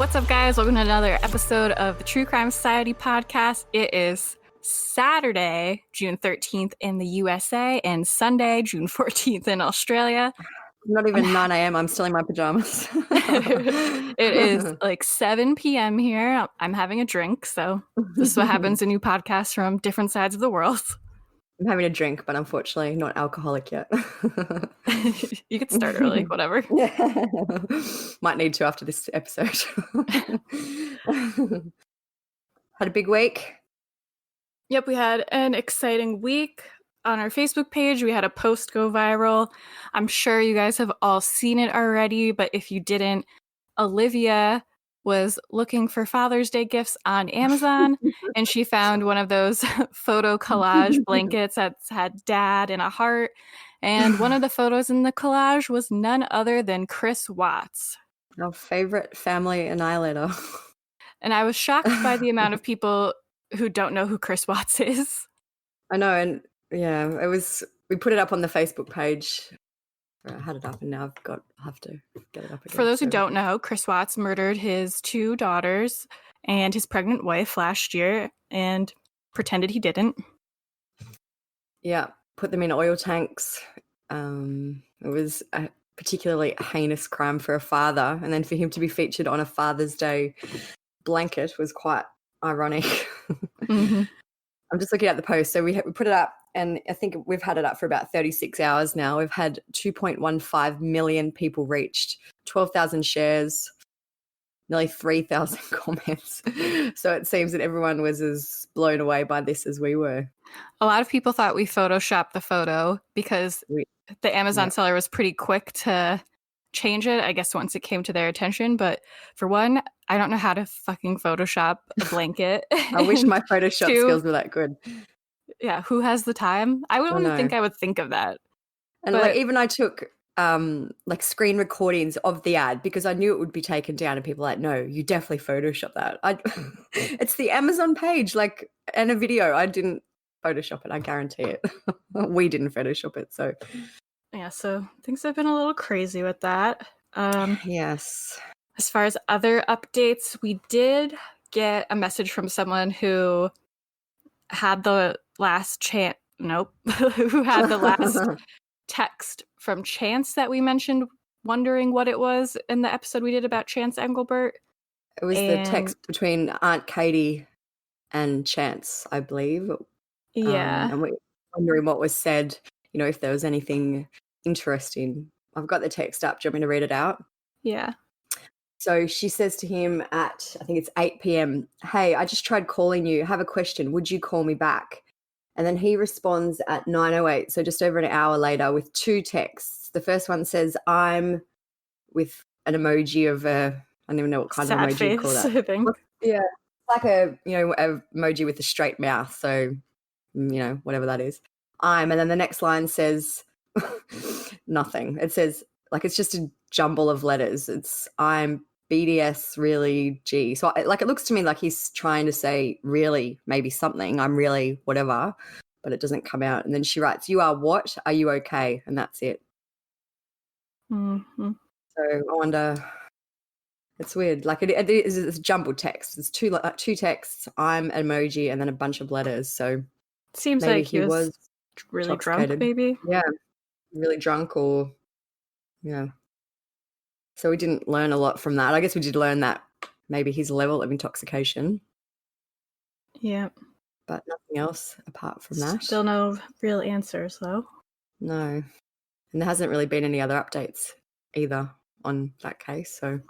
What's up, guys? Welcome to another episode of the True Crime Society podcast. It is Saturday, June 13th in the USA and Sunday, June 14th in Australia. Not even 9 a.m. I'm still in my pajamas. It is like 7 p.m. here. I'm having a drink, so this is what happens when you podcast from different sides of the world. I'm having a drink, but unfortunately not alcoholic yet. You could start early, whatever. Yeah. Might need to after this episode. Had a big week. Yep, we had an exciting week. On our Facebook page, we had a post go viral. I'm sure you guys have all seen it already, but if you didn't, Olivia was looking for Father's Day gifts on Amazon, and she found one of those photo collage blankets that had dad and a heart, and one of the photos in the collage was none other than Chris Watts. Our favorite family annihilator. And I was shocked by the amount of people who don't know who Chris Watts is. I know, and yeah, we put it up on the Facebook page. I had it up and now I have to get it up again. For those who don't know, Chris Watts murdered his 2 daughters and his pregnant wife last year and pretended he didn't. Yeah, put them in oil tanks. It was a particularly heinous crime for a father, and then for him to be featured on a Father's Day blanket was quite ironic. Mm-hmm. I'm just looking at the post. So we put it up, and I think we've had it up for about 36 hours now. We've had 2.15 million people reached, 12,000 shares, nearly 3,000 comments. So it seems that everyone was as blown away by this as we were. A lot of people thought we photoshopped the photo because the Amazon seller was pretty quick to change it, I guess, once it came to their attention. But for one, I don't know how to fucking Photoshop a blanket. I wish my Photoshop skills were that good. Yeah, who has the time? I wouldn't think I would think of that. And like even I took like screen recordings of the ad because I knew it would be taken down, and people were like, no, you definitely Photoshop that. It's the Amazon page, like, and a video. I didn't Photoshop it, I guarantee it. We didn't Photoshop it, so yeah, so things have been a little crazy with that. Yes. As far as other updates, we did get a message from someone who had the last who had the last text from Chance that we mentioned, wondering what it was in the episode we did about Chance Engelbert. It was the text between Aunt Katie and Chance, I believe. Yeah. And we're wondering what was said, you know, if there was anything interesting. I've got the text up. Do you want me to read it out? Yeah. So she says to him at, I think it's 8 p.m, hey, I just tried calling you. Have a question. Would you call me back? And then he responds at 9:08, so just over an hour later, with 2 texts. The first one says, I'm, with an emoji of I don't even know what kind of emoji face, you call that. I think. Yeah, like a emoji with a straight mouth. So, whatever that is. And then the next line says nothing. It says, like, it's just a jumble of letters. It's I'm BDS really G. So it looks to me like he's trying to say really maybe something. I'm really whatever, but it doesn't come out. And then she writes, you are what? Are you okay? And that's it. Mm-hmm. So I wonder, it's weird. Like it is a jumbled text. It's two texts, I'm an emoji, and then a bunch of letters. So it seems like he was really drunk, maybe. Yeah, really drunk or, yeah. So we didn't learn a lot from that. I guess we did learn that maybe his level of intoxication. Yeah. But nothing else apart from that. Still no real answers, though. No. And there hasn't really been any other updates either on that case. So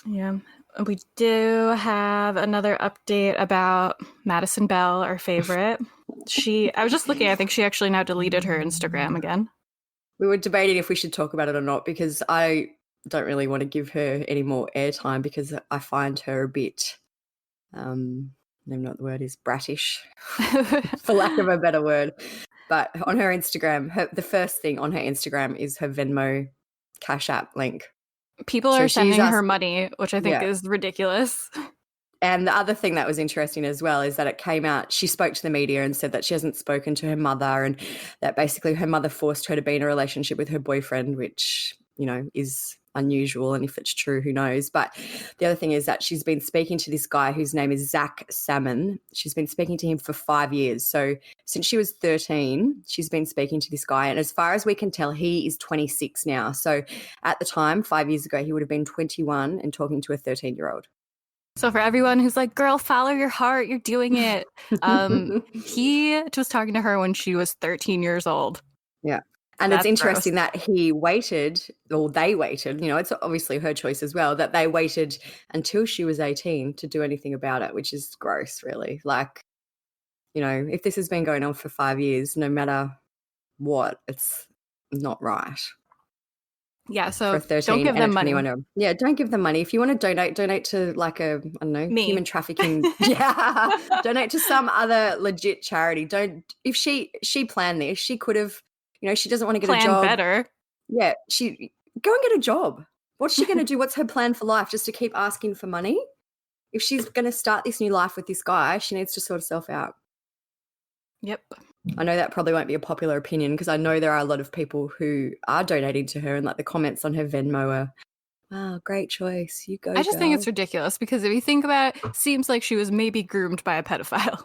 yeah. We do have another update about Madison Bell, our favorite. I was just looking, I think she actually now deleted her Instagram again. We were debating if we should talk about it or not because I don't really want to give her any more airtime because I find her a bit, I don't know what the word is, brattish, for lack of a better word. But on her Instagram, the first thing on her Instagram is her Venmo Cash App link. People are sending her money, which I think is ridiculous. And the other thing that was interesting as well is that it came out, she spoke to the media and said that she hasn't spoken to her mother and that basically her mother forced her to be in a relationship with her boyfriend, which, is unusual, and if it's true, who knows. But the other thing is that she's been speaking to this guy whose name is Zach Salmon. She's been speaking to him for 5 years. So since she was 13, she's been speaking to this guy, and as far as we can tell, he is 26 now. So at the time, 5 years ago, he would have been 21 and talking to a 13-year-old. So for everyone who's like, girl, follow your heart, you're doing it. He was talking to her when she was 13 years old. Yeah. And That's it's interesting that he waited, or they waited, it's obviously her choice as well, that they waited until she was 18 to do anything about it, which is gross, really. Like, if this has been going on for 5 years, no matter what, it's not right. Yeah, so For a 13 don't give and them a money. 21-year-old. Yeah, don't give them money. If you want to donate to like I don't know, Me. human trafficking. Yeah, donate to some other legit charity. If she planned this, she could have, she doesn't want to get a job. Better. Yeah, go and get a job. What's she going to do? What's her plan for life? Just to keep asking for money? If she's going to start this new life with this guy, she needs to sort herself out. Yep. I know that probably won't be a popular opinion because I know there are a lot of people who are donating to her, and like the comments on her Venmo are, wow, great choice. You go, I just think girl. it's ridiculous because if you think about it, seems like she was maybe groomed by a pedophile.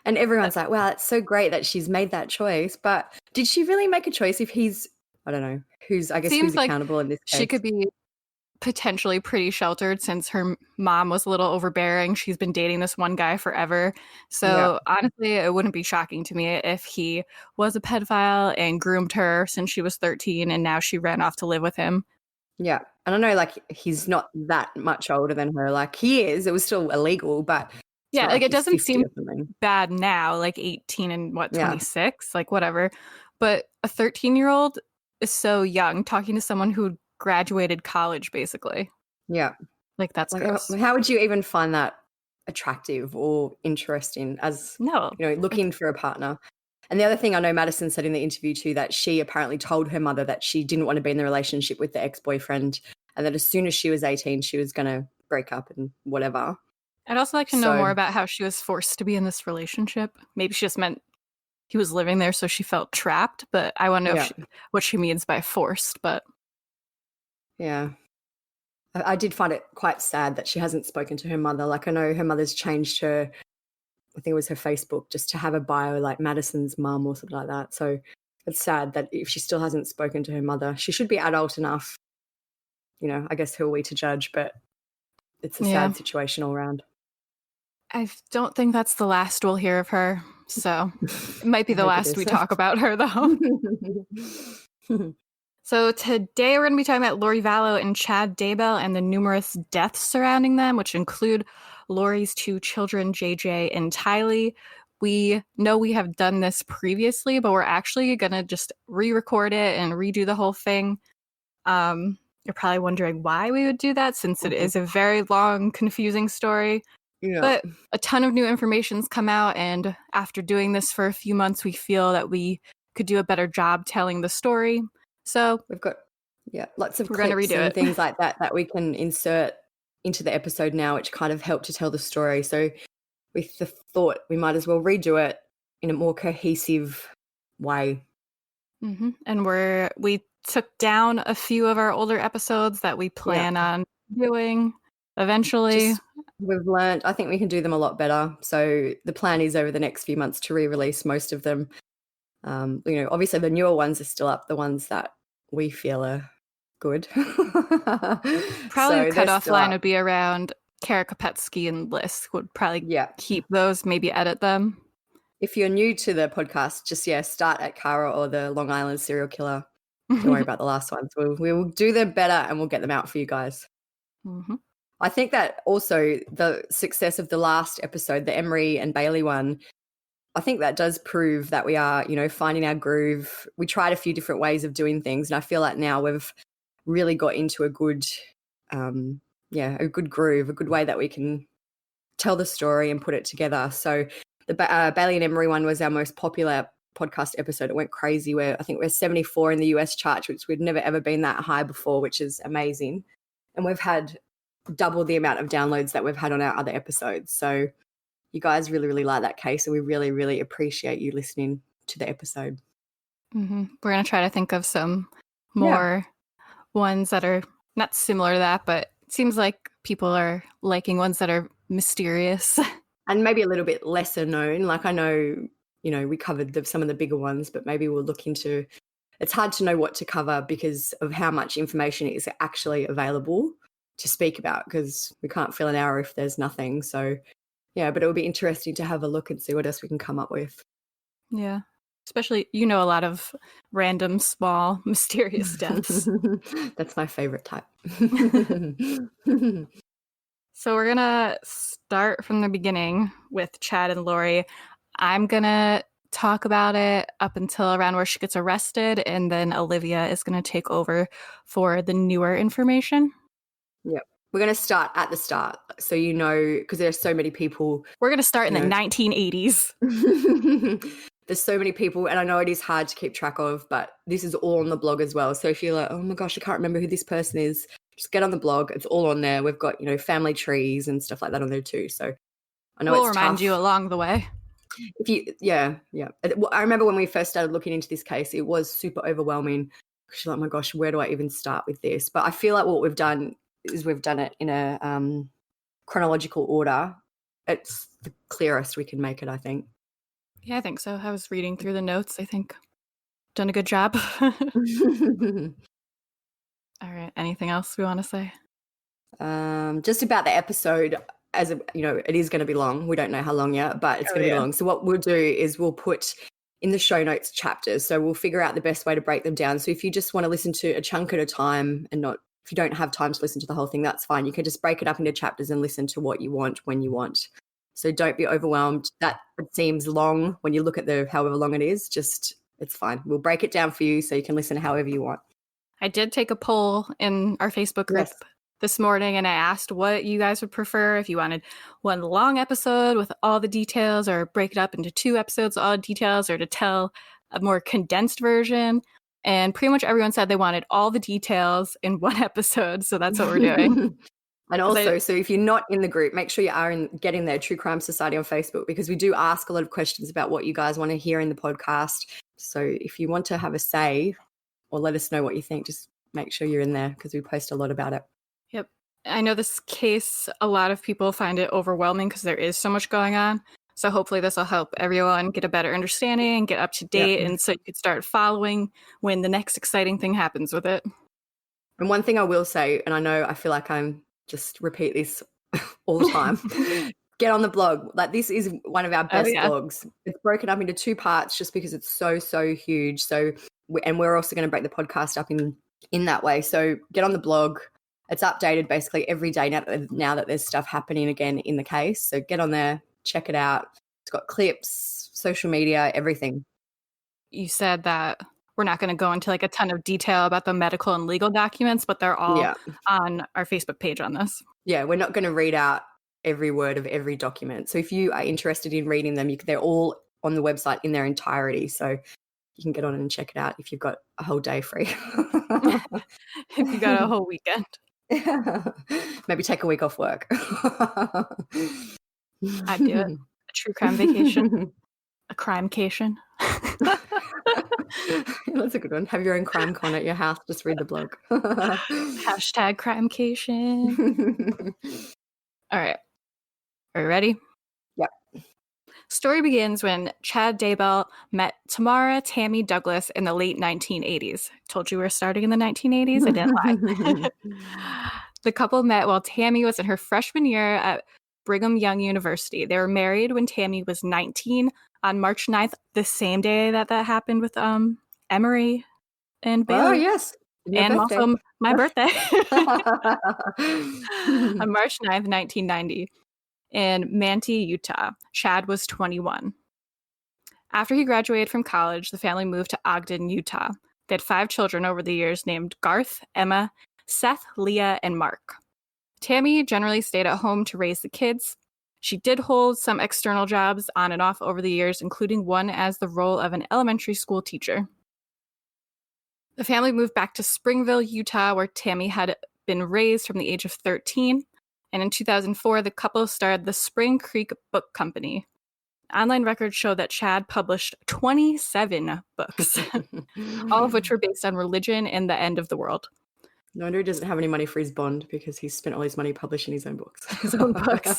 And everyone's like, wow, it's so great that she's made that choice. But did she really make a choice if he's, I don't know, who's accountable in this case? She could be potentially pretty sheltered since her mom was a little overbearing. She's been dating this one guy forever. So honestly, it wouldn't be shocking to me if he was a pedophile and groomed her since she was 13 and now she ran off to live with him. Yeah. And I know like he's not that much older than her. Like he is. It was still illegal, but yeah, like it doesn't seem something bad now, like 18 and 26, like whatever. But a 13-year-old is so young, talking to someone who graduated college, basically. Yeah. Like that's like, gross. How would you even find that attractive or interesting as, looking for a partner? And the other thing I know Madison said in the interview too, that she apparently told her mother that she didn't want to be in the relationship with the ex-boyfriend and that as soon as she was 18, she was going to break up and whatever. I'd also like to know more about how she was forced to be in this relationship. Maybe she just meant he was living there so she felt trapped, but I want to know what she means by forced. But yeah, I did find it quite sad that she hasn't spoken to her mother. Like I know her mother's changed her, I think it was her Facebook, just to have a bio like Madison's mum or something like that. So it's sad that if she still hasn't spoken to her mother, she should be adult enough, I guess who are we to judge, but it's a sad situation all around. I don't think that's the last we'll hear of her. So it might be the last we talk about her, though. So today we're going to be talking about Lori Vallow and Chad Daybell and the numerous deaths surrounding them, which include Lori's 2 children, JJ and Tylee. We know we have done this previously, but we're actually going to just re-record it and redo the whole thing. You're probably wondering why we would do that, since it is a very long, confusing story. Yeah. But a ton of new information's come out, and after doing this for a few months, we feel that we could do a better job telling the story. So we've got lots of clips and things like that we can insert into the episode now, which kind of help to tell the story. So with the thought, we might as well redo it in a more cohesive way. Mm-hmm. And we took down a few of our older episodes that we plan on doing eventually. We've learned, I think we can do them a lot better. So the plan is over the next few months to re-release most of them. Obviously the newer ones are still up, the ones that we feel are good. Probably the cutoff line would be around Kara Kopetsky and Liz. Would probably keep those, maybe edit them. If you're new to the podcast, just start at Kara or the Long Island serial killer. Don't worry about the last ones. We'll do them better and we'll get them out for you guys. Mm-hmm. I think that also the success of the last episode, the Emery and Bailey one, I think that does prove that we are, finding our groove. We tried a few different ways of doing things, and I feel like now we've really got into a good, a good groove, a good way that we can tell the story and put it together. So the Bailey and Emery one was our most popular podcast episode. It went crazy. I think we're 74 in the US charts, which we'd never ever been that high before, which is amazing. And we've had double the amount of downloads that we've had on our other episodes. So you guys really, really like that case, and we really, really appreciate you listening to the episode. Mm-hmm. We're going to try to think of some more ones that are not similar to that, but it seems like people are liking ones that are mysterious. And maybe a little bit lesser known. Like I know, we covered some of the bigger ones, but maybe we'll look into. It's hard to know what to cover because of how much information is actually available to speak about, because we can't fill an hour if there's nothing. So, yeah, but it will be interesting to have a look and see what else we can come up with. Yeah. Especially, a lot of random, small, mysterious deaths. That's my favorite type. So we're going to start from the beginning with Chad and Lori. I'm going to talk about it up until around where she gets arrested, and then Olivia is going to take over for the newer information. Yep. We're going to start at the start. So, because there's so many people. We're going to start in the 1980s. There's so many people, and I know it is hard to keep track of, but this is all on the blog as well. So if you're like, oh my gosh, I can't remember who this person is, just get on the blog. It's all on there. We've got, family trees and stuff like that on there too. So I know we'll it's remind tough. you along the way. Yeah. I remember when we first started looking into this case, it was super overwhelming. Because you're like, oh my gosh, where do I even start with this? But I feel like what we've done is we've done it in a chronological order. It's the clearest we can make it, I think. Yeah, I think so. I was reading through the notes. I think done a good job. All right. Anything else we want to say? Just about the episode, it is going to be long. We don't know how long yet, but it's going to be long. So what we'll do is we'll put in the show notes chapters. So we'll figure out the best way to break them down. So if you just want to listen to a chunk at a time and if you don't have time to listen to the whole thing, that's fine. You can just break it up into chapters and listen to what you want when you want. So don't be overwhelmed. That it seems long when you look at however long it is. It's fine. We'll break it down for you so you can listen however you want. I did take a poll in our Facebook group this morning, and I asked what you guys would prefer, if you wanted one long episode with all the details, or break it up into 2 episodes, all the details, or to tell a more condensed version. And pretty much everyone said they wanted all the details in one episode. So that's what we're doing. And also, so if you're not in the group, make sure you are get in there, True Crime Society on Facebook, because we do ask a lot of questions about what you guys want to hear in the podcast. So if you want to have a say or let us know what you think, just make sure you're in there, because we post a lot about it. Yep. I know this case, a lot of people find it overwhelming because there is so much going on. So hopefully this will help everyone get a better understanding, get up to date, and so you could start following when the next exciting thing happens with it. And one thing I will say, and I feel like I'm just repeat this all the time, get on the blog. Like, this is one of our best blogs. It's broken up into 2 parts just because it's so huge. So, and we're also going to break the podcast up in that way. So get on the blog. It's updated basically every day now that there's stuff happening again in the case. So get on there, check it out. It's got clips, social media, everything. You said that we're not going to go into like a ton of detail about the medical and legal documents, but they're all on our Facebook page on this. Yeah, we're not going to read out every word of every document. So if you are interested in reading them, they're all on the website in their entirety. So you can get on and check it out if you've got a whole day free. If you got a whole weekend. Maybe take a week off work. I'd do it. A true crime vacation. A crime-cation. That's a good one. Have your own crime con at your house. Just read the blog. Hashtag crime-cation. All right. Are you ready? Yep. Story begins when Chad Daybell met Tamara Tammy Douglas in the late 1980s. Told you we're starting in the 1980s? I didn't lie. The couple met while Tammy was in her freshman year at Brigham Young University. They were married when Tammy was 19 on March 9th, the same day that happened with Emery and Bailey. Oh, yes. And also my birthday. On March 9th, 1990. In Manti, Utah. Chad was 21. After he graduated from college, the family moved to Ogden, Utah. They had 5 children over the years named Garth, Emma, Seth, Leah, and Mark. Tammy generally stayed at home to raise the kids. She did hold some external jobs on and off over the years, including one as the role of an elementary school teacher. The family moved back to Springville, Utah, where Tammy had been raised from the age of 13. And in 2004, the couple started the Spring Creek Book Company. Online records show that Chad published 27 books, all of which were based on religion and the end of the world. No wonder he doesn't have any money for his bond because he's spent all his money publishing his own books. His own books.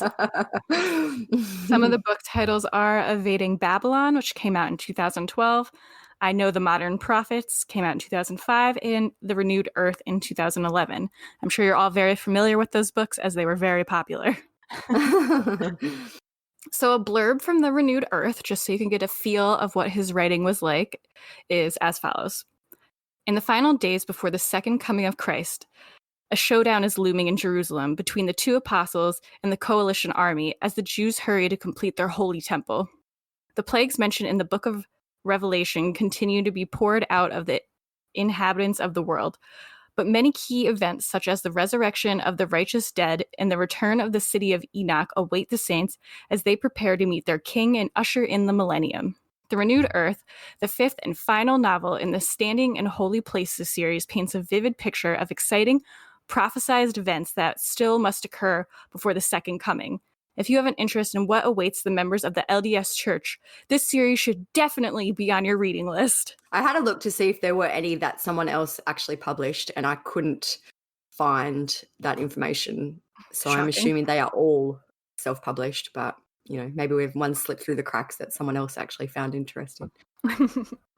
Some of the book titles are Evading Babylon, which came out in 2012. I Know the Modern Prophets came out in 2005, and The Renewed Earth in 2011. I'm sure you're all very familiar with those books as they were very popular. So a blurb from The Renewed Earth, just so you can get a feel of what his writing was like, is as follows. In the final days before the second coming of Christ, a showdown is looming in Jerusalem between the two apostles and the coalition army as the Jews hurry to complete their holy temple. The plagues mentioned in the book of Revelation continue to be poured out of the inhabitants of the world, but many key events such as the resurrection of the righteous dead and the return of the city of Enoch await the saints as they prepare to meet their king and usher in the millennium. The Renewed Earth, the fifth and final novel in the Standing in Holy Places series, paints a vivid picture of exciting, prophesized events that still must occur before the second coming. If you have an interest in what awaits the members of the LDS Church, this series should definitely be on your reading list. I had a look to see if there were any that someone else actually published, and I couldn't find that information. So Shocking. I'm assuming they are all self-published, but maybe we've one slipped through the cracks that someone else actually found interesting.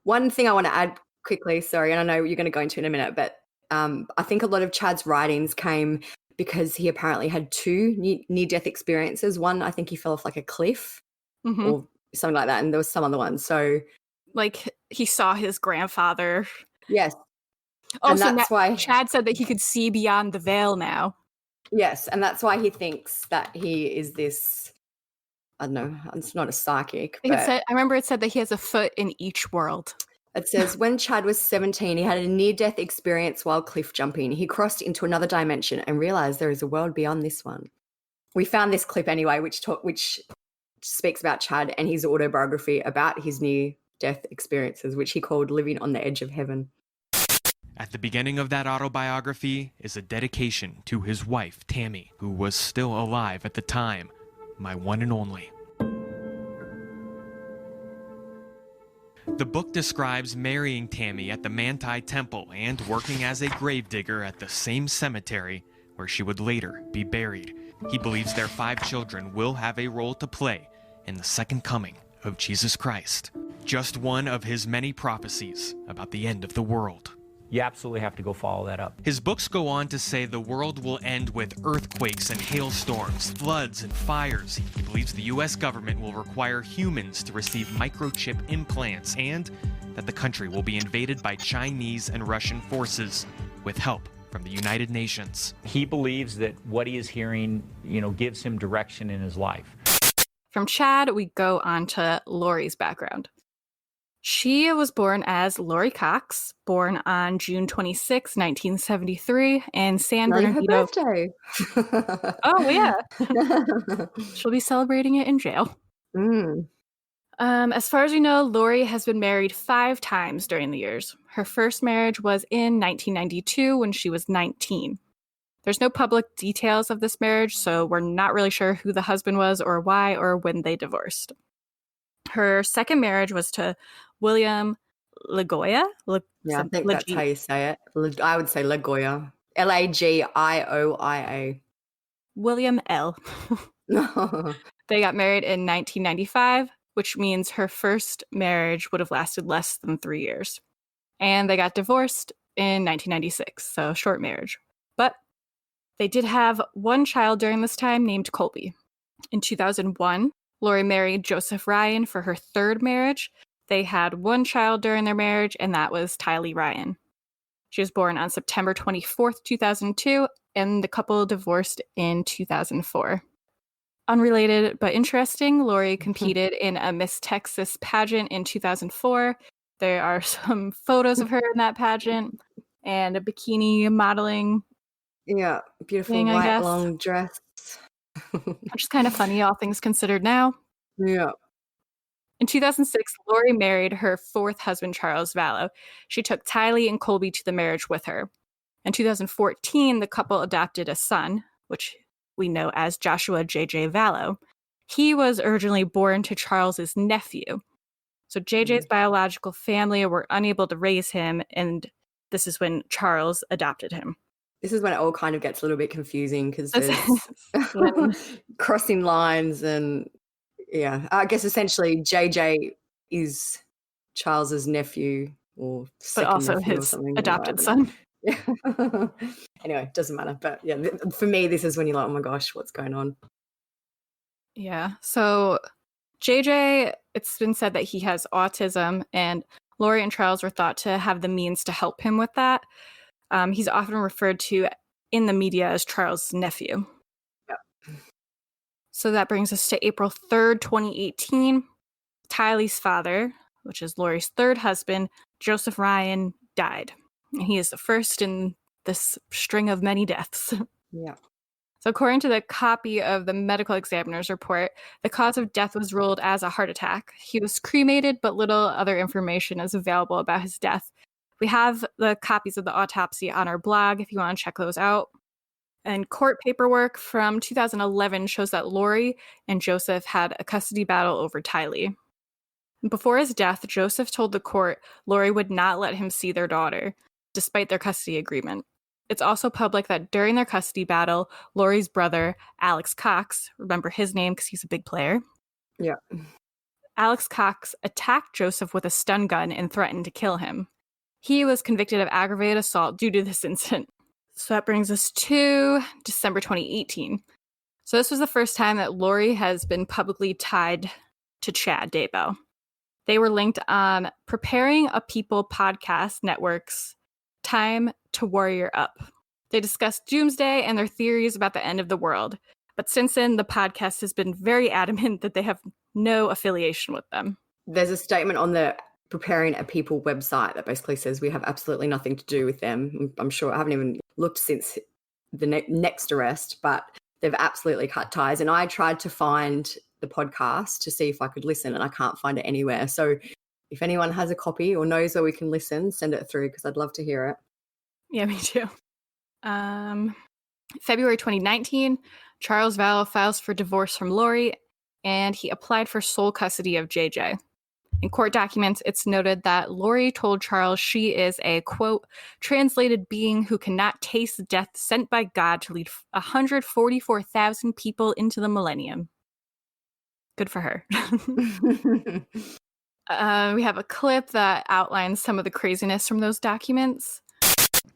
One thing I want to add quickly, sorry, and I know you're going to go into in a minute, but I think a lot of Chad's writings came because he apparently had two near-death experiences. One, I think he fell off like a cliff or something like that, and there was some other one. So, like he saw his grandfather. Yes. Oh, and so that's why Chad said that he could see beyond the veil now. Yes, and that's why he thinks that he is this, I don't know, it's not a psychic. I remember it said that he has a foot in each world. It says, when Chad was 17, he had a near-death experience while cliff jumping. He crossed into another dimension and realized there is a world beyond this one. We found this clip anyway, which speaks about Chad and his autobiography about his near-death experiences, which he called Living on the Edge of Heaven. At the beginning of that autobiography is a dedication to his wife, Tammy, who was still alive at the time, my one and only. The book describes marrying Tammy at the Manti Temple and working as a gravedigger at the same cemetery where she would later be buried. He believes their 5 children will have a role to play in the second coming of Jesus Christ. Just one of his many prophecies about the end of the world. You absolutely have to go follow that up. His books go on to say the world will end with earthquakes and hailstorms, floods and fires. He believes the U.S. government will require humans to receive microchip implants and that the country will be invaded by Chinese and Russian forces with help from the United Nations. He believes that what he is hearing, gives him direction in his life. From Chad, we go on to Lori's background. She was born as Lori Cox, born on June 26, 1973, in San Bernardino. Her birthday. Oh, yeah. She'll be celebrating it in jail. As far as we know, Lori has been married 5 times during the years. Her first marriage was in 1992 when she was 19. There's no public details of this marriage, so we're not really sure who the husband was or why or when they divorced. Her second marriage was to William Lagoya. I think that's how you say it. I would say Lagoya. Lagioia. William L. They got married in 1995, which means her first marriage would have lasted less than 3 years. And they got divorced in 1996, so short marriage. But they did have one child during this time named Colby. In 2001, Lori married Joseph Ryan for her third marriage. They had one child during their marriage, and that was Tylee Ryan. She was born on September 24th, 2002, and the couple divorced in 2004. Unrelated but interesting, Lori competed in a Miss Texas pageant in 2004. There are some photos of her in that pageant and a bikini modeling. Yeah, beautiful thing, white long dress. Which is kind of funny, all things considered now. Yeah. In 2006, Lori married her 4th husband, Charles Vallow. She took Tylee and Colby to the marriage with her. In 2014, the couple adopted a son, which we know as Joshua J.J. Vallow. He was originally born to Charles's nephew. So JJ's biological family were unable to raise him, and this is when Charles adopted him. This is when it all kind of gets a little bit confusing because there's When- crossing lines and yeah. I guess essentially JJ is Charles's nephew or but second also nephew or his something. adopted I don't son. know. Yeah. Anyway, doesn't matter. But yeah, for me, this is when you're like, oh my gosh, what's going on? Yeah. So JJ, it's been said that he has autism, and Lori and Charles were thought to have the means to help him with that. He's often referred to in the media as Charles' nephew. Yeah. So that brings us to April 3rd, 2018. Tylee's father, which is Lori's third husband, Joseph Ryan, died. And he is the first in this string of many deaths. Yeah. So according to the copy of the medical examiner's report, the cause of death was ruled as a heart attack. He was cremated, but little other information is available about his death. We have the copies of the autopsy on our blog if you want to check those out. And court paperwork from 2011 shows that Lori and Joseph had a custody battle over Tylee. Before his death, Joseph told the court Lori would not let him see their daughter, despite their custody agreement. It's also public that during their custody battle, Lori's brother, Alex Cox, remember his name because he's a big player, Yeah. Alex Cox attacked Joseph with a stun gun and threatened to kill him. He was convicted of aggravated assault due to this incident. So that brings us to December 2018. So this was the first time that Lori has been publicly tied to Chad Daybell. They were linked on Preparing a People podcast network's Time to Warrior Up. They discussed doomsday and their theories about the end of the world. But since then, the podcast has been very adamant that they have no affiliation with them. There's a statement on the Preparing a People website that basically says we have absolutely nothing to do with them. I'm sure I haven't even looked since the next arrest, but they've absolutely cut ties. And I tried to find the podcast to see if I could listen, and I can't find it anywhere. So if anyone has a copy or knows where we can listen, send it through because I'd love to hear it. Yeah, me too. February 2019, Charles Vallow files for divorce from Lori, and he applied for sole custody of JJ. In court documents, it's noted that Lori told Charles she is a, quote, translated being who cannot taste death sent by God to lead 144,000 people into the millennium. Good for her. We have a clip that outlines some of the craziness from those documents.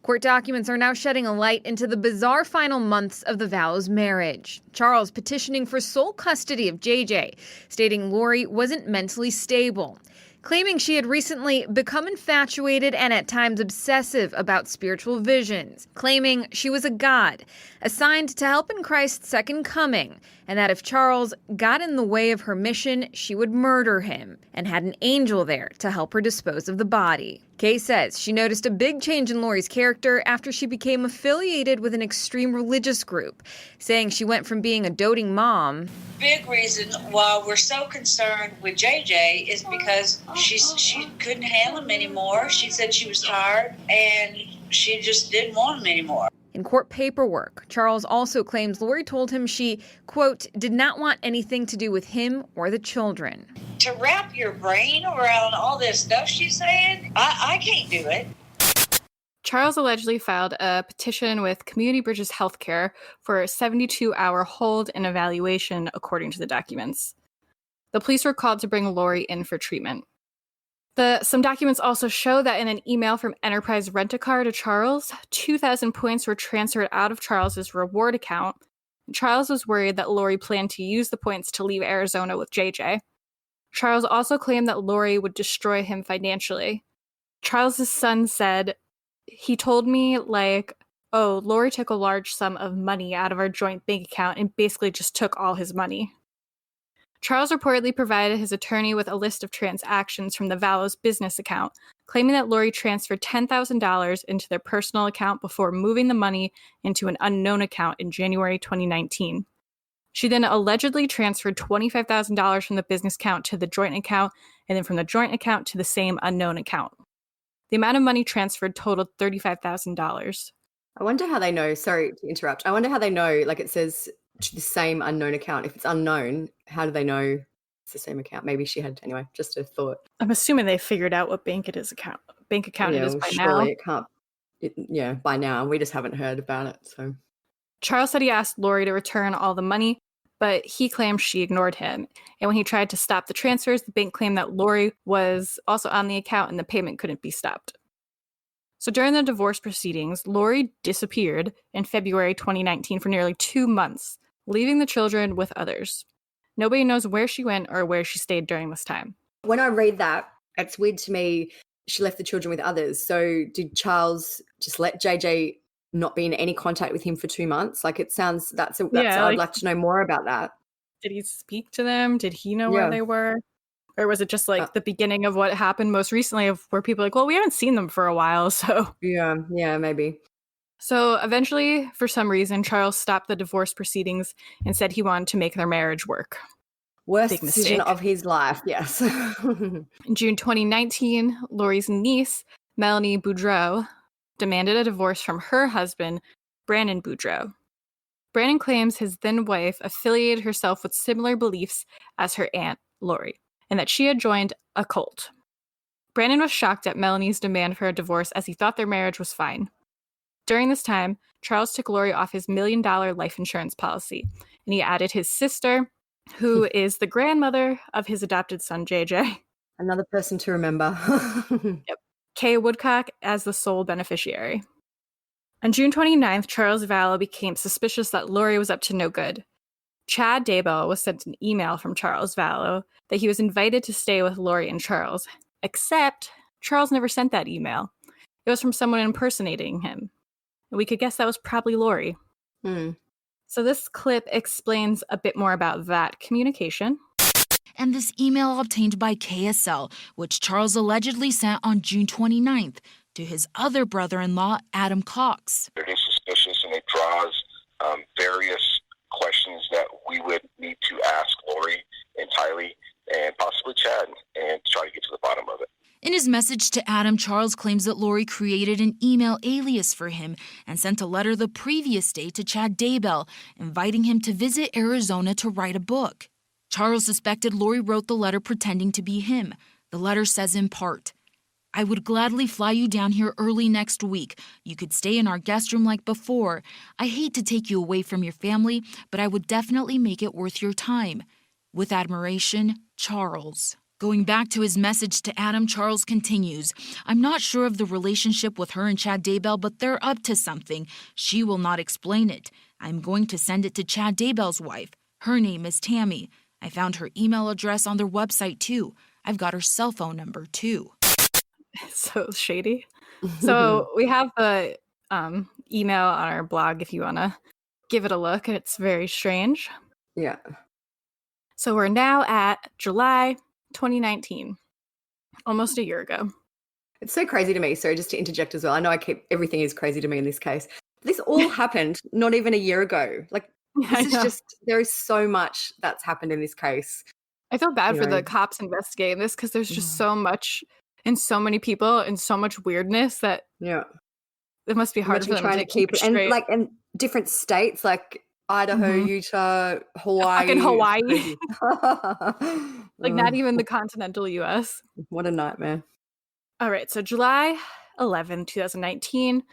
Court documents are now shedding a light into the bizarre final months of the Vallows' marriage. Charles petitioning for sole custody of JJ, stating Lori wasn't mentally stable, claiming she had recently become infatuated and at times obsessive about spiritual visions, claiming she was a god, assigned to help in Christ's second coming, and that if Charles got in the way of her mission, she would murder him, and had an angel there to help her dispose of the body. Kay says she noticed a big change in Lori's character after she became affiliated with an extreme religious group, saying she went from being a doting mom. Big reason why we're so concerned with JJ is because she couldn't handle him anymore. She said she was tired and she just didn't want him anymore. In court paperwork, Charles also claims Lori told him she, quote, did not want anything to do with him or the children. To wrap your brain around all this stuff she's saying, I can't do it. Charles allegedly filed a petition with Community Bridges Healthcare for a 72-hour hold and evaluation, according to the documents. The police were called to bring Lori in for treatment. Some documents also show that in an email from Enterprise Rent-A-Car to Charles, 2,000 points were transferred out of Charles's reward account. Charles was worried that Lori planned to use the points to leave Arizona with JJ. Charles also claimed that Lori would destroy him financially. Charles's son said, he told me, like, oh, Lori took a large sum of money out of our joint bank account and basically just took all his money. Charles reportedly provided his attorney with a list of transactions from the Vallows' business account, claiming that Lori transferred $10,000 into their personal account before moving the money into an unknown account in January 2019. She then allegedly transferred $25,000 from the business account to the joint account, and then from the joint account to the same unknown account. The amount of money transferred totaled $35,000. I wonder how they know. Sorry to interrupt. I wonder how they know, like it says to the same unknown account. If it's unknown, how do they know it's the same account? Maybe she had, anyway, just a thought. I'm assuming they figured out what bank account it is by now. Surely it can't. by now. We just haven't heard about it. So Charles said he asked Lori to return all the money, but he claimed she ignored him. And when he tried to stop the transfers, the bank claimed that Lori was also on the account and the payment couldn't be stopped. So during the divorce proceedings, Lori disappeared in February 2019 for nearly 2 months, leaving the children with others. Nobody knows where she went or where she stayed during this time. when I read that, it's weird to me. She left the children with others. So did Charles just let JJ not be in any contact with him for 2 months? Like it sounds, I'd like to know more about that. Did he speak to them? Did he know where they were? Or was it just like the beginning of what happened most recently of where people are like, well, we haven't seen them for a while, so. Yeah, maybe. So eventually, for some reason, Charles stopped the divorce proceedings and said he wanted to make their marriage work. Worst decision of his life, yes. In June 2019, Lori's niece, Melanie Boudreau, demanded a divorce from her husband, Brandon Boudreau. Brandon claims his then-wife affiliated herself with similar beliefs as her aunt, Lori, and that she had joined a cult. Brandon was shocked at Melanie's demand for a divorce as he thought their marriage was fine. During this time, Charles took Lori off his $1 million life insurance policy, and he added his sister, who is the grandmother of his adopted son, JJ. Another person to remember. Yep. Kay Woodcock as the sole beneficiary. On June 29th, Charles Vallow became suspicious that Lori was up to no good. Chad Daybell was sent an email from Charles Vallow that he was invited to stay with Lori and Charles, except Charles never sent that email. It was from someone impersonating him. And we could guess that was probably Lori. So this clip explains a bit more about that communication. And this email obtained by KSL, which Charles allegedly sent on June 29th to his other brother-in-law, Adam Cox. It is suspicious, and it draws various questions that we would need to ask Lori and Tylee and possibly Chad and try to get to the bottom of it. In his message to Adam, Charles claims that Lori created an email alias for him and sent a letter the previous day to Chad Daybell, inviting him to visit Arizona to write a book. Charles suspected Lori wrote the letter pretending to be him. The letter says in part, "I would gladly fly you down here early next week. You could stay in our guest room like before. I hate to take you away from your family, but I would definitely make it worth your time. With admiration, Charles." Going back to his message to Adam, Charles continues, "I'm not sure of the relationship with her and Chad Daybell, but they're up to something. She will not explain it. I'm going to send it to Chad Daybell's wife. Her name is Tammy. I found her email address on their website, too. I've got her cell phone number, too." So shady. So we have the email on our blog if you want to give it a look. It's very strange. Yeah. So we're now at July 2019, almost a year ago. It's so crazy to me. So just to interject as well, I know everything is crazy to me in this case. This all happened not even a year ago. Like, this is just, there is so much that's happened in this case. I feel bad for the cops investigating this because there's just so much and so many people and so much weirdness that it must be hard for them to keep it straight. And like in different states, like Idaho, Utah, Hawaii. Fucking Hawaii. Like not even the continental US. What a nightmare. All right, so July 11, 2019,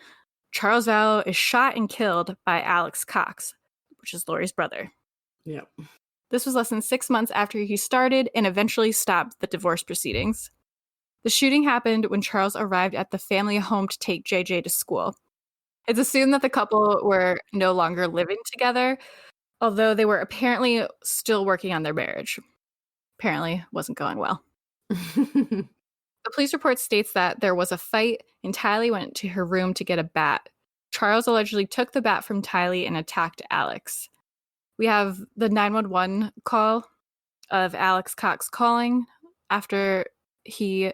Charles Vallow is shot and killed by Alex Cox, which is Lori's brother. Yeah. This was less than 6 months after he started and eventually stopped the divorce proceedings. The shooting happened when Charles arrived at the family home to take JJ to school. It's assumed that the couple were no longer living together, although they were apparently still working on their marriage. Apparently wasn't going well. The police report states that there was a fight and Tylee went to her room to get a bat. Charles allegedly took the bat from Tylee and attacked Alex. We have the 911 call of Alex Cox calling after he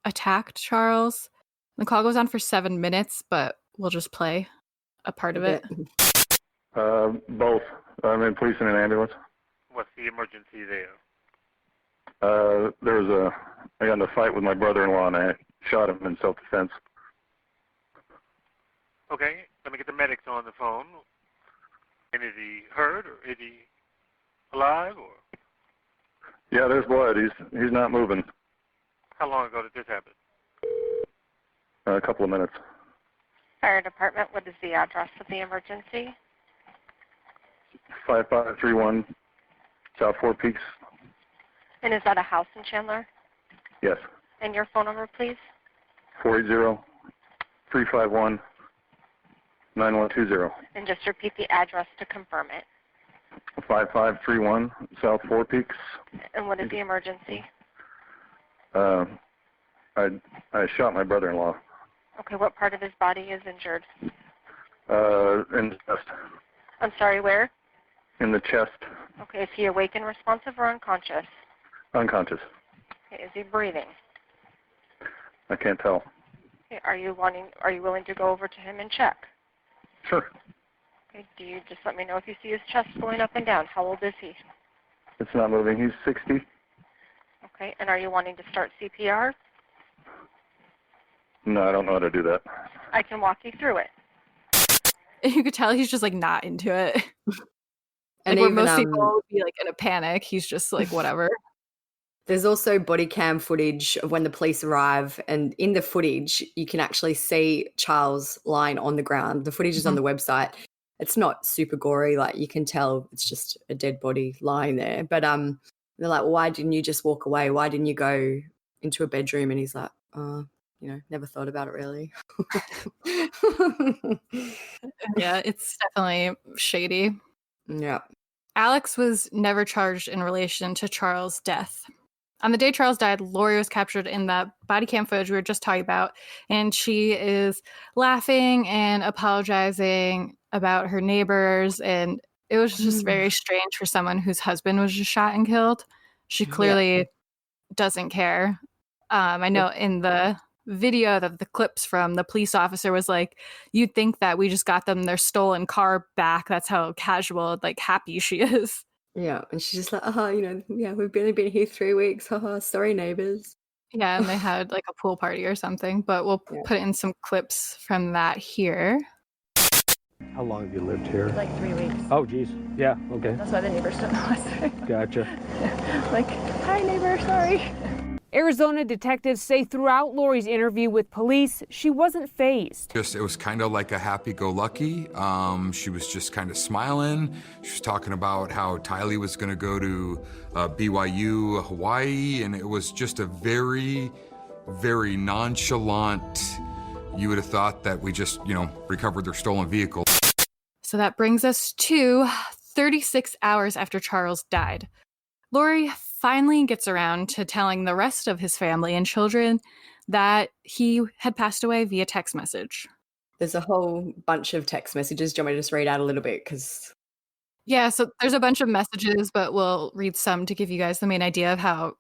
attacked Charles. The call goes on for 7 minutes, but we'll just play a part of it. Both. I'm in police and an ambulance. What's the emergency there? I got in a fight with my brother-in-law and I shot him in self-defense. Okay, let me get the medics on the phone. And is he hurt or is he alive or? Yeah, there's blood. He's not moving. How long ago did this happen? A couple of minutes. Fire department, what is the address of the emergency? 5531 South Four Peaks. And is that a house in Chandler? Yes. And your phone number, please? 480-351-9120. And just repeat the address to confirm it. 5531 South Four Peaks. And what is the emergency? I shot my brother-in-law. Okay, what part of his body is injured? In the chest. I'm sorry, where? In the chest. Okay, is he awake and responsive or unconscious? Unconscious. Okay, is he breathing? I can't tell. Okay, are you willing to go over to him and check? Sure. Okay, do you just let me know if you see his chest going up and down? How old is he? It's not moving. He's 60. Okay, and are you wanting to start CPR? No, I don't know how to do that. I can walk you through it. You could tell he's just like not into it. And like where even, most people would be like in a panic, he's just like whatever. There's also body cam footage of when the police arrive, and in the footage you can actually see Charles lying on the ground. The footage is on the website. It's not super gory, like you can tell it's just a dead body lying there. But they're like, well, why didn't you just walk away? Why didn't you go into a bedroom? And he's like, never thought about it really. Yeah, it's definitely shady. Yeah. Alex was never charged in relation to Charles' death. On the day Charles died, Lori was captured in that body cam footage we were just talking about, and she is laughing and apologizing about her neighbors, and it was just very strange for someone whose husband was just shot and killed. She clearly doesn't care. I know in the video that the clips from the police officer was like, you'd think that we just got them their stolen car back. That's how casual, like happy she is. Yeah, and she's just like, we've only been here 3 weeks. Sorry, neighbors. Yeah, and they had like a pool party or something, but we'll put in some clips from that here. How long have you lived here? Like 3 weeks. Oh, geez. Yeah, okay. That's why the neighbors don't know us. Gotcha. Like, hi, neighbor, sorry. Arizona detectives say throughout Lori's interview with police, she wasn't fazed. It was kind of like a happy-go-lucky. She was just kind of smiling. She was talking about how Tylee was going to go to BYU, Hawaii, and it was just a very, very nonchalant. You would have thought that we just, recovered their stolen vehicle. So that brings us to 36 hours after Charles died. Lori finally gets around to telling the rest of his family and children that he had passed away via text message. There's a whole bunch of text messages. Do you want me to just read out a little bit? Yeah, so there's a bunch of messages, but we'll read some to give you guys the main idea of how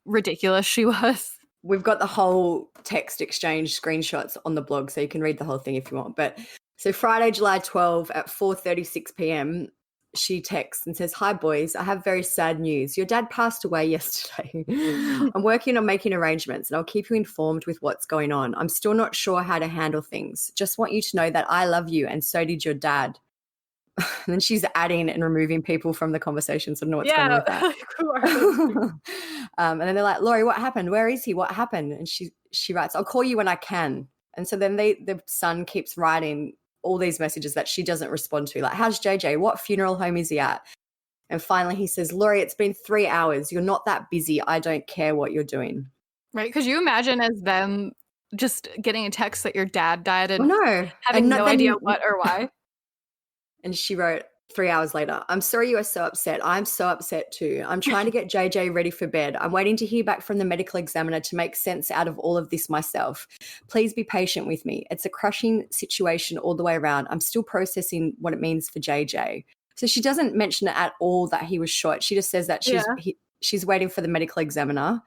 ridiculous she was. We've got the whole text exchange screenshots on the blog, so you can read the whole thing if you want. But so Friday, July 12 at 4:36 p.m., she texts and says, "Hi, boys. I have very sad news. Your dad passed away yesterday. I'm working on making arrangements, and I'll keep you informed with what's going on. I'm still not sure how to handle things. Just want you to know that I love you, and so did your dad." And then she's adding and removing people from the conversation, so I don't know what's going on with that. And then they're like, "Lori, what happened? Where is he? What happened?" And she writes, "I'll call you when I can." And so then the son keeps writing all these messages that she doesn't respond to, like, "How's JJ? What funeral home is he at?" And finally he says, "Lori, it's been 3 hours. You're not that busy. I don't care what you're doing." Right? Could you imagine as them just getting a text that your dad died and having and no idea what or why? And she wrote 3 hours later, "I'm sorry you are so upset. I'm so upset too. I'm trying to get JJ ready for bed. I'm waiting to hear back from the medical examiner to make sense out of all of this myself. Please be patient with me. It's a crushing situation all the way around. I'm still processing what it means for JJ." So she doesn't mention it at all that he was shot. She just says that she's waiting for the medical examiner,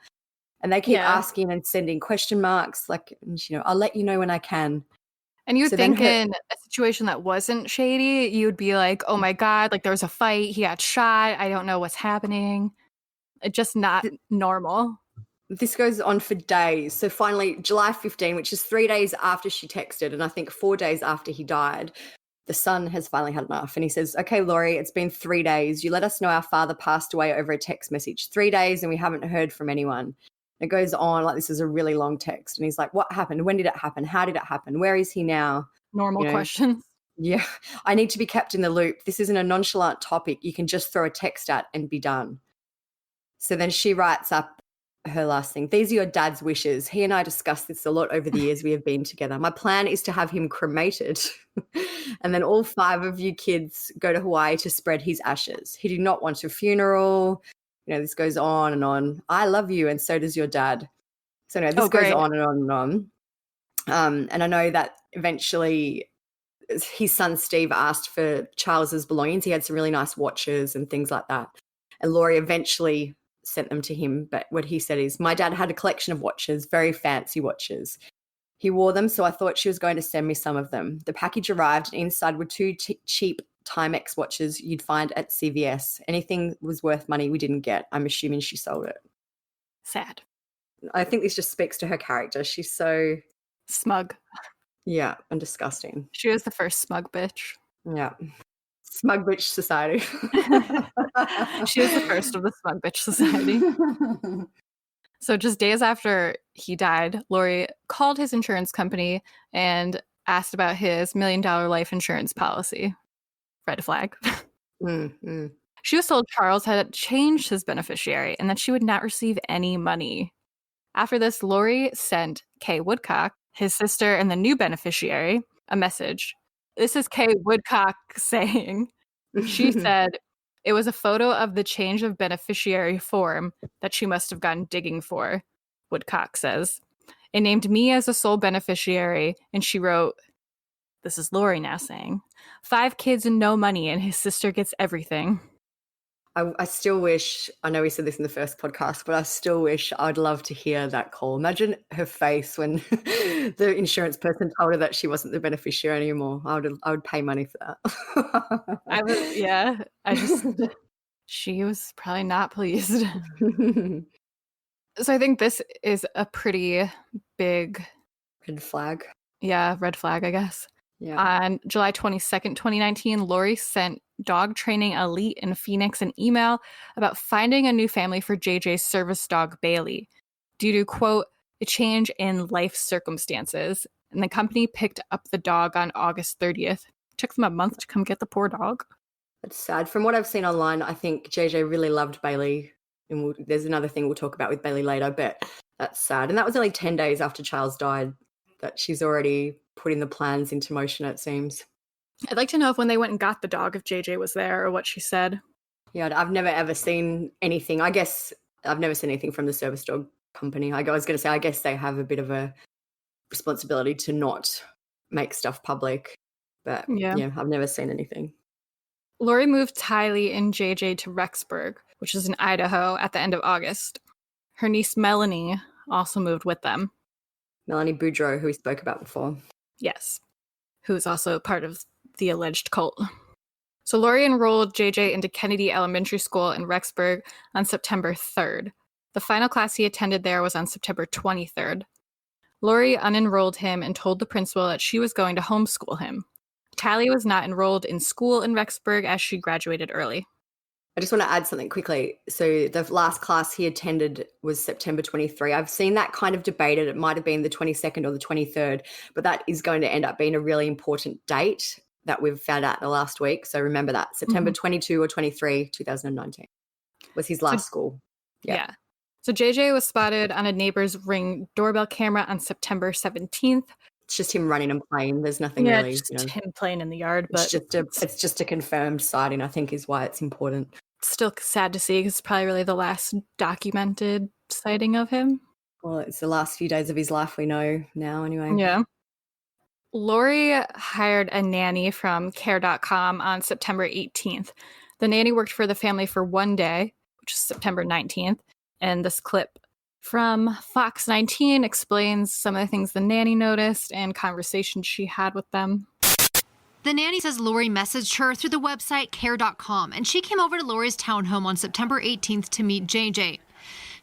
and they keep asking and sending question marks, like, "I'll let you know when I can." And you would think in a situation that wasn't shady, you would be like, "Oh my God, like there was a fight, he got shot, I don't know what's happening." It's just not normal. This goes on for days. So finally, July 15, which is 3 days after she texted, and I think 4 days after he died, the son has finally had enough. And he says, "Okay, Lori, it's been 3 days. You let us know our father passed away over a text message. 3 days and we haven't heard from anyone. It goes on like this is a really long text. And he's like, what happened? When did it happen? How did it happen? Where is he now? Normal questions. Yeah. I need to be kept in the loop. This isn't a nonchalant topic you can just throw a text at and be done. So then she writes up her last thing. These are your dad's wishes. He and I discussed this a lot over the years we have been together. My plan is to have him cremated and then all 5 of you kids go to Hawaii to spread his ashes. He did not want a funeral. This goes on and on. I love you and so does your dad. So anyway, this goes on and on and on. And I know that eventually his son Steve asked for Charles's belongings. He had some really nice watches and things like that. And Lori eventually sent them to him. But what he said is, my dad had a collection of watches, very fancy watches. He wore them, so I thought she was going to send me some of them. The package arrived and inside were 2 cheap Timex watches you'd find at CVS. Anything was worth money we didn't get. I'm assuming she sold it. Sad. I think this just speaks to her character. She's so... smug. Yeah, and disgusting. She was the first smug bitch. Yeah. Smug bitch society. She was the first of the smug bitch society. So just days after he died, Lori called his insurance company and asked about his $1 million life insurance policy. Red flag. She was told Charles had changed his beneficiary and that she would not receive any money. After this, Lori sent Kay Woodcock, his sister and the new beneficiary, a message. This is Kay Woodcock saying, she said, it was a photo of the change of beneficiary form that she must have gone digging for, Woodcock says. It named me as a sole beneficiary, and she wrote, this is Lori now saying, 5 kids and no money, and his sister gets everything. I still wish, I know we said this in the first podcast, but I still wish I'd love to hear that call. Imagine her face when the insurance person told her that she wasn't the beneficiary anymore. I would pay money for that. She was probably not pleased. So I think this is a pretty big... red flag. Yeah, red flag, I guess. Yeah. On July 22nd, 2019, Lori sent Dog Training Elite in Phoenix an email about finding a new family for JJ's service dog, Bailey, due to, quote, a change in life circumstances. And the company picked up the dog on August 30th. It took them a month to come get the poor dog. That's sad. From what I've seen online, I think JJ really loved Bailey. And there's another thing we'll talk about with Bailey later, but that's sad. And that was only 10 days after Charles died that she's already putting the plans into motion, it seems. I'd like to know if when they went and got the dog, if JJ was there or what she said. Yeah, I've never ever seen anything. I guess I've never seen anything from the service dog company. I was going to say, I guess they have a bit of a responsibility to not make stuff public. But yeah, I've never seen anything. Lori moved Tylee and JJ to Rexburg, which is in Idaho, at the end of August. Her niece Melanie also moved with them. Melanie Boudreau, who we spoke about before. Yes, who's also part of the alleged cult. So Lori enrolled JJ into Kennedy Elementary School in Rexburg on September 3rd. The final class he attended there was on September 23rd. Lori unenrolled him and told the principal that she was going to homeschool him. Tylee was not enrolled in school in Rexburg as she graduated early. I just want to add something quickly. So the last class he attended was September 23. I've seen that kind of debated. It might have been the 22nd or the 23rd, but that is going to end up being a really important date that we've found out in the last week. So remember that. September 22 or 23, 2019 was his last school. Yeah. So JJ was spotted on a neighbor's Ring doorbell camera on September 17th. It's just him running and playing. There's nothing really. Just him playing in the yard. But it's just a confirmed sighting, I think, is why it's important. Still sad to see because it's probably really the last documented sighting of him. Well, it's the last few days of his life we know now anyway. Yeah. Lori hired a nanny from care.com on September 18th. The nanny worked for the family for one day, which is September 19th. And this clip from Fox 19 explains some of the things the nanny noticed and conversations she had with them. The nanny says Lori messaged her through the website care.com, and she came over to Lori's townhome on September 18th to meet JJ.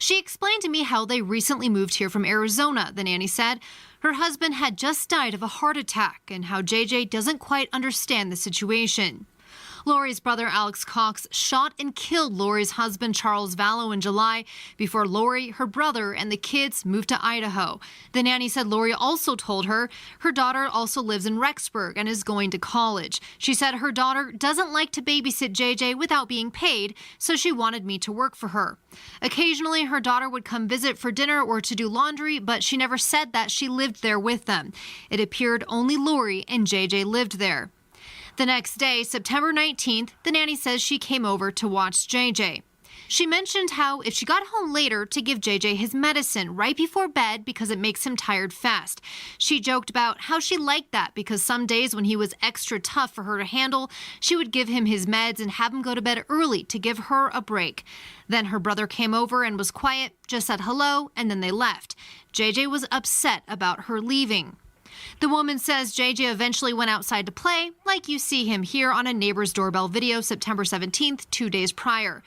She explained to me how they recently moved here from Arizona, the nanny said. Her husband had just died of a heart attack and how JJ doesn't quite understand the situation. Lori's brother, Alex Cox, shot and killed Lori's husband, Charles Vallow, in July before Lori, her brother, and the kids moved to Idaho. The nanny said Lori also told her her daughter also lives in Rexburg and is going to college. She said her daughter doesn't like to babysit JJ without being paid, so she wanted me to work for her. Occasionally, her daughter would come visit for dinner or to do laundry, but she never said that she lived there with them. It appeared only Lori and JJ lived there. The next day, September 19th, the nanny says she came over to watch JJ. She mentioned how if she got home later to give JJ his medicine right before bed because it makes him tired fast. She joked about how she liked that because some days when he was extra tough for her to handle, she would give him his meds and have him go to bed early to give her a break. Then her brother came over and was quiet, just said hello, and then they left. JJ was upset about her leaving. The woman says JJ eventually went outside to play, like you see him here on a neighbor's doorbell video September 17th, 2 days prior.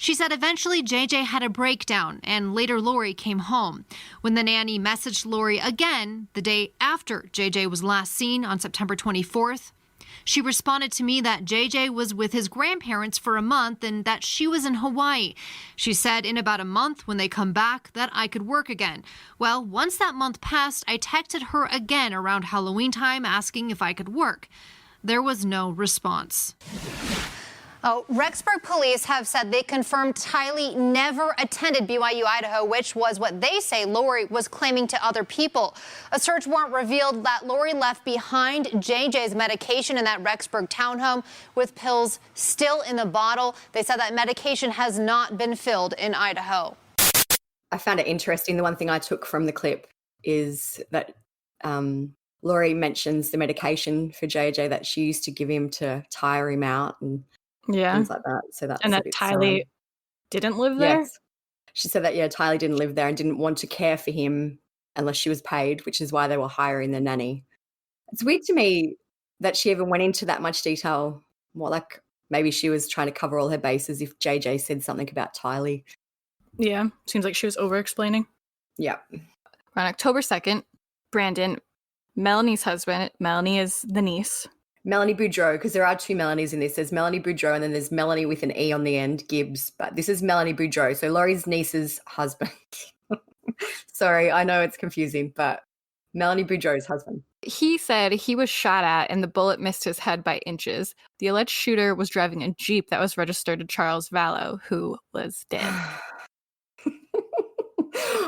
She said eventually JJ had a breakdown and later Lori came home. When the nanny messaged Lori again the day after JJ was last seen on September 24th, she responded to me that JJ was with his grandparents for a month and that she was in Hawaii. She said in about a month when they come back that I could work again. Well, once that month passed, I texted her again around Halloween time asking if I could work. There was no response. Oh, Rexburg police have said they confirmed Tylee never attended BYU Idaho, which was what they say Lori was claiming to other people. A search warrant revealed that Lori left behind JJ's medication in that Rexburg townhome with pills still in the bottle. They said that medication has not been filled in Idaho. I found it interesting. The one thing I took from the clip is that Lori mentions the medication for JJ that she used to give him to tire him out and things like that. So that's and that Tylee didn't live there? Yes. She said that, Tylee didn't live there and didn't want to care for him unless she was paid, which is why they were hiring the nanny. It's weird to me that she even went into that much detail. More like maybe she was trying to cover all her bases if JJ said something about Tylee. Yeah, seems like she was over-explaining. Yeah. On October 2nd, Brandon, Melanie's husband, Melanie is the niece. Melanie Boudreau, because there are two Melanies in this. There's Melanie Boudreau and then there's Melanie with an E on the end, Gibbs. But this is Melanie Boudreau, so Laurie's niece's husband. Sorry, I know it's confusing, but Melanie Boudreau's husband. He said he was shot at and the bullet missed his head by inches. The alleged shooter was driving a Jeep that was registered to Charles Vallow, who was dead.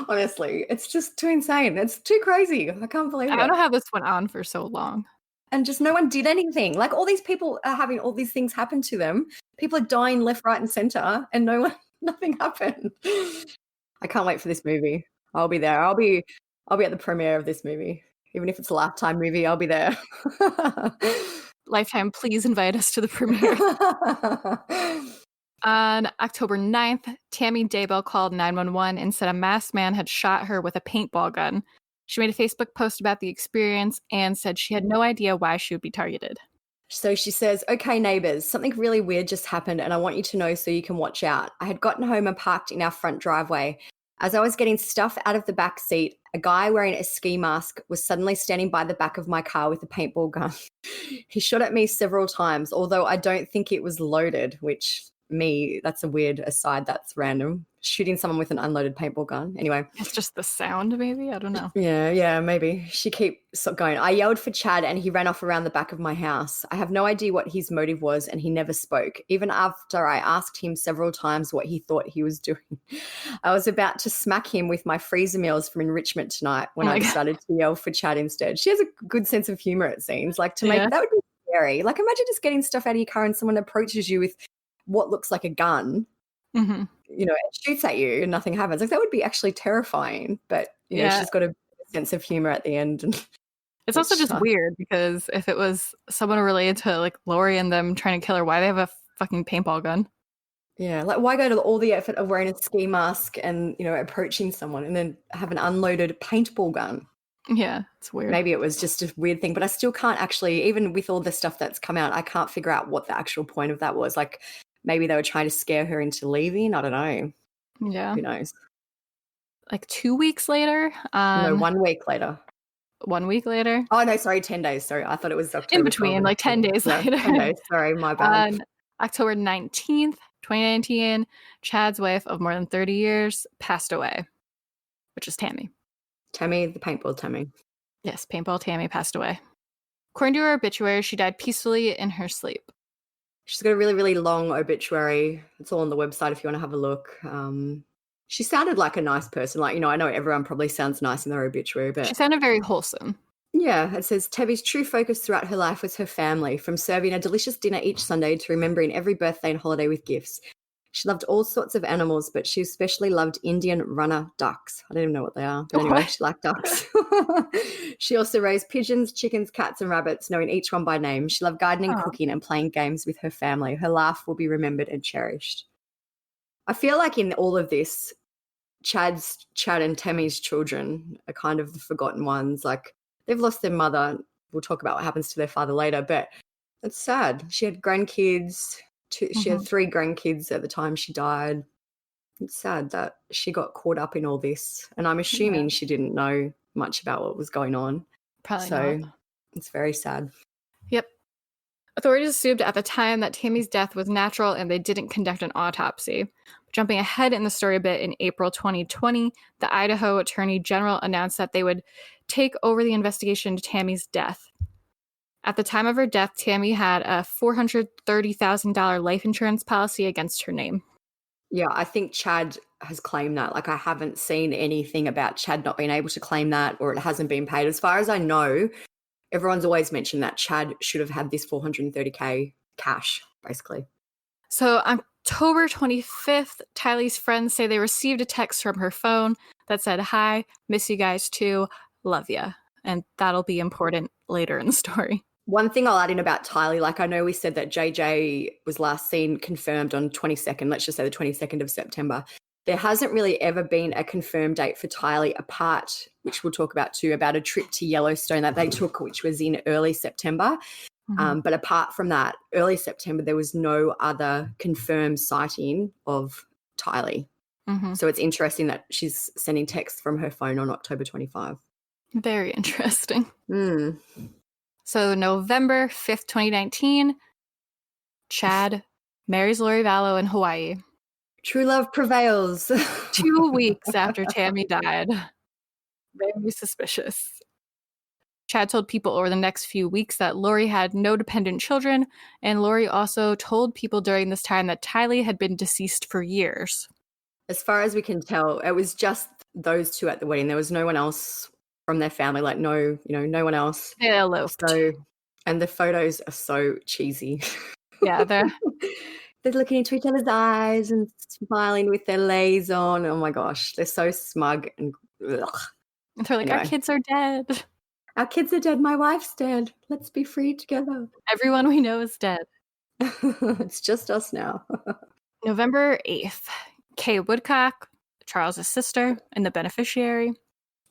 Honestly, it's just too insane. It's too crazy. I can't believe it. I don't know how this went on for so long. And just no one did anything. Like all these people are having all these things happen to them. People are dying left, right, and center, and nothing happened. I can't wait for this movie. I'll be there. I'll be at the premiere of this movie. Even if it's a Lifetime movie, I'll be there. Lifetime, please invite us to the premiere. On October 9th, Tammy Daybell called 911 and said a masked man had shot her with a paintball gun. She made a Facebook post about the experience and said she had no idea why she would be targeted. So she says, "Okay, neighbors, something really weird just happened and I want you to know so you can watch out. I had gotten home and parked in our front driveway. As I was getting stuff out of the back seat, a guy wearing a ski mask was suddenly standing by the back of my car with a paintball gun. He shot at me several times, although I don't think it was loaded," which that's a weird aside. That's random. Shooting someone with an unloaded paintball gun. Anyway. It's just the sound, maybe? I don't know. Yeah, maybe. She keeps going. "I yelled for Chad and he ran off around the back of my house. I have no idea what his motive was and he never spoke, even after I asked him several times what he thought he was doing. I was about to smack him with my freezer meals from enrichment tonight when I decided to yell for Chad instead." She has a good sense of humor, it seems. Like that would be scary. Like imagine just getting stuff out of your car and someone approaches you with what looks like a gun. Mm-hmm. It shoots at you and nothing happens. Like that would be actually terrifying. But she's got a sense of humor at the end. And it's also just weird because if it was someone related to like Lori and them trying to kill her, why do they have a fucking paintball gun? Yeah, like why go to all the effort of wearing a ski mask and approaching someone and then have an unloaded paintball gun? Yeah, it's weird. Maybe it was just a weird thing, but I still can't actually, even with all the stuff that's come out, I can't figure out what the actual point of that was. Like maybe they were trying to scare her into leaving. I don't know. Yeah. Who knows? Like 2 weeks later? No, 1 week later. 1 week later. Oh, no, sorry, 10 days. Sorry, I thought it was October. In between, like 10 days later. 10 days, sorry, my bad. On October 19th, 2019, Chad's wife of more than 30 years passed away, which is Tammy. Tammy, the paintball Tammy. Yes, paintball Tammy passed away. According to her obituary, she died peacefully in her sleep. She's got a really, really long obituary. It's all on the website if you want to have a look. She sounded like a nice person. Like, I know everyone probably sounds nice in their obituary, but... She sounded very wholesome. Yeah, it says, Tabby's true focus throughout her life was her family, from serving a delicious dinner each Sunday to remembering every birthday and holiday with gifts. She loved all sorts of animals, but she especially loved Indian runner ducks. I don't even know what they are, but anyway, she liked ducks. She also raised pigeons, chickens, cats, and rabbits, knowing each one by name. She loved gardening, cooking, and playing games with her family. Her laugh will be remembered and cherished. I feel like in all of this, Chad and Tammy's children are kind of the forgotten ones. Like, they've lost their mother. We'll talk about what happens to their father later, but it's sad. She had grandkids. She had 3 grandkids at the time she died. It's sad that she got caught up in all this, and I'm assuming she didn't know much about what was going on. Probably not. It's very sad. Yep. Authorities assumed at the time that Tammy's death was natural and they didn't conduct an autopsy. Jumping ahead in the story a bit, in April 2020, the Idaho Attorney General announced that they would take over the investigation into Tammy's death. At the time of her death, Tammy had a $430,000 life insurance policy against her name. Yeah, I think Chad has claimed that. Like, I haven't seen anything about Chad not being able to claim that, or it hasn't been paid. As far as I know, everyone's always mentioned that Chad should have had this $430K cash, basically. So October 25th, Tylee's friends say they received a text from her phone that said, "Hi, miss you guys too, love ya." And that'll be important later in the story. One thing I'll add in about Tylee, like, I know we said that JJ was last seen confirmed on 22nd, let's just say the 22nd of September. There hasn't really ever been a confirmed date for Tylee apart, which we'll talk about too, about a trip to Yellowstone that they took, which was in early September. But apart from that, early September, there was no other confirmed sighting of Tylee. So it's interesting that she's sending texts from her phone on October 25. Very interesting. So November 5th, 2019, Chad marries Lori Vallow in Hawaii. True love prevails. 2 weeks after Tammy died. Very suspicious. Chad told people over the next few weeks that Lori had no dependent children, and Lori also told people during this time that Tylee had been deceased for years. As far as we can tell, it was just those two at the wedding. There was no one else from their family, like no one else. They eloped. So, and the photos are so cheesy. Yeah, they're looking into each other's eyes and smiling with their lays on. Oh my gosh, they're so smug and ugh. And they're like, anyway. Our kids are dead. Our kids are dead. My wife's dead. Let's be free together. Everyone we know is dead. It's just us now. November 8th, Kay Woodcock, Charles's sister and the beneficiary,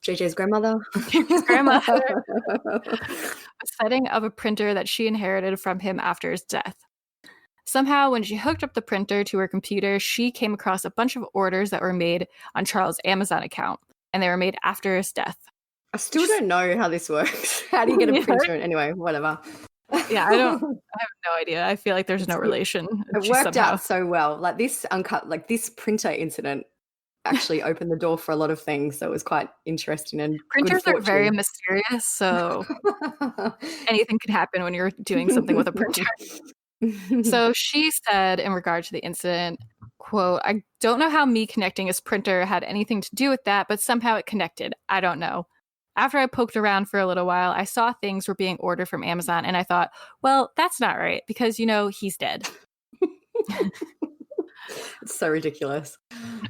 JJ's grandmother. His grandmother. Was setting up a printer that she inherited from him after his death. Somehow, when she hooked up the printer to her computer, she came across a bunch of orders that were made on Charles' Amazon account, and they were made after his death. I still don't know how this works. How do you get a printer? Anyway, whatever. Yeah, I have no idea. I feel like there's no relation. It worked out so well. Like this printer incident actually opened the door for a lot of things. So it was quite interesting and printers are very mysterious. So anything could happen when you're doing something with a printer. So she said in regard to the incident, quote, "I don't know how me connecting his printer had anything to do with that, but somehow it connected. I don't know. After I poked around for a little while, I saw things were being ordered from Amazon and I thought, well, that's not right because, he's dead." It's so ridiculous.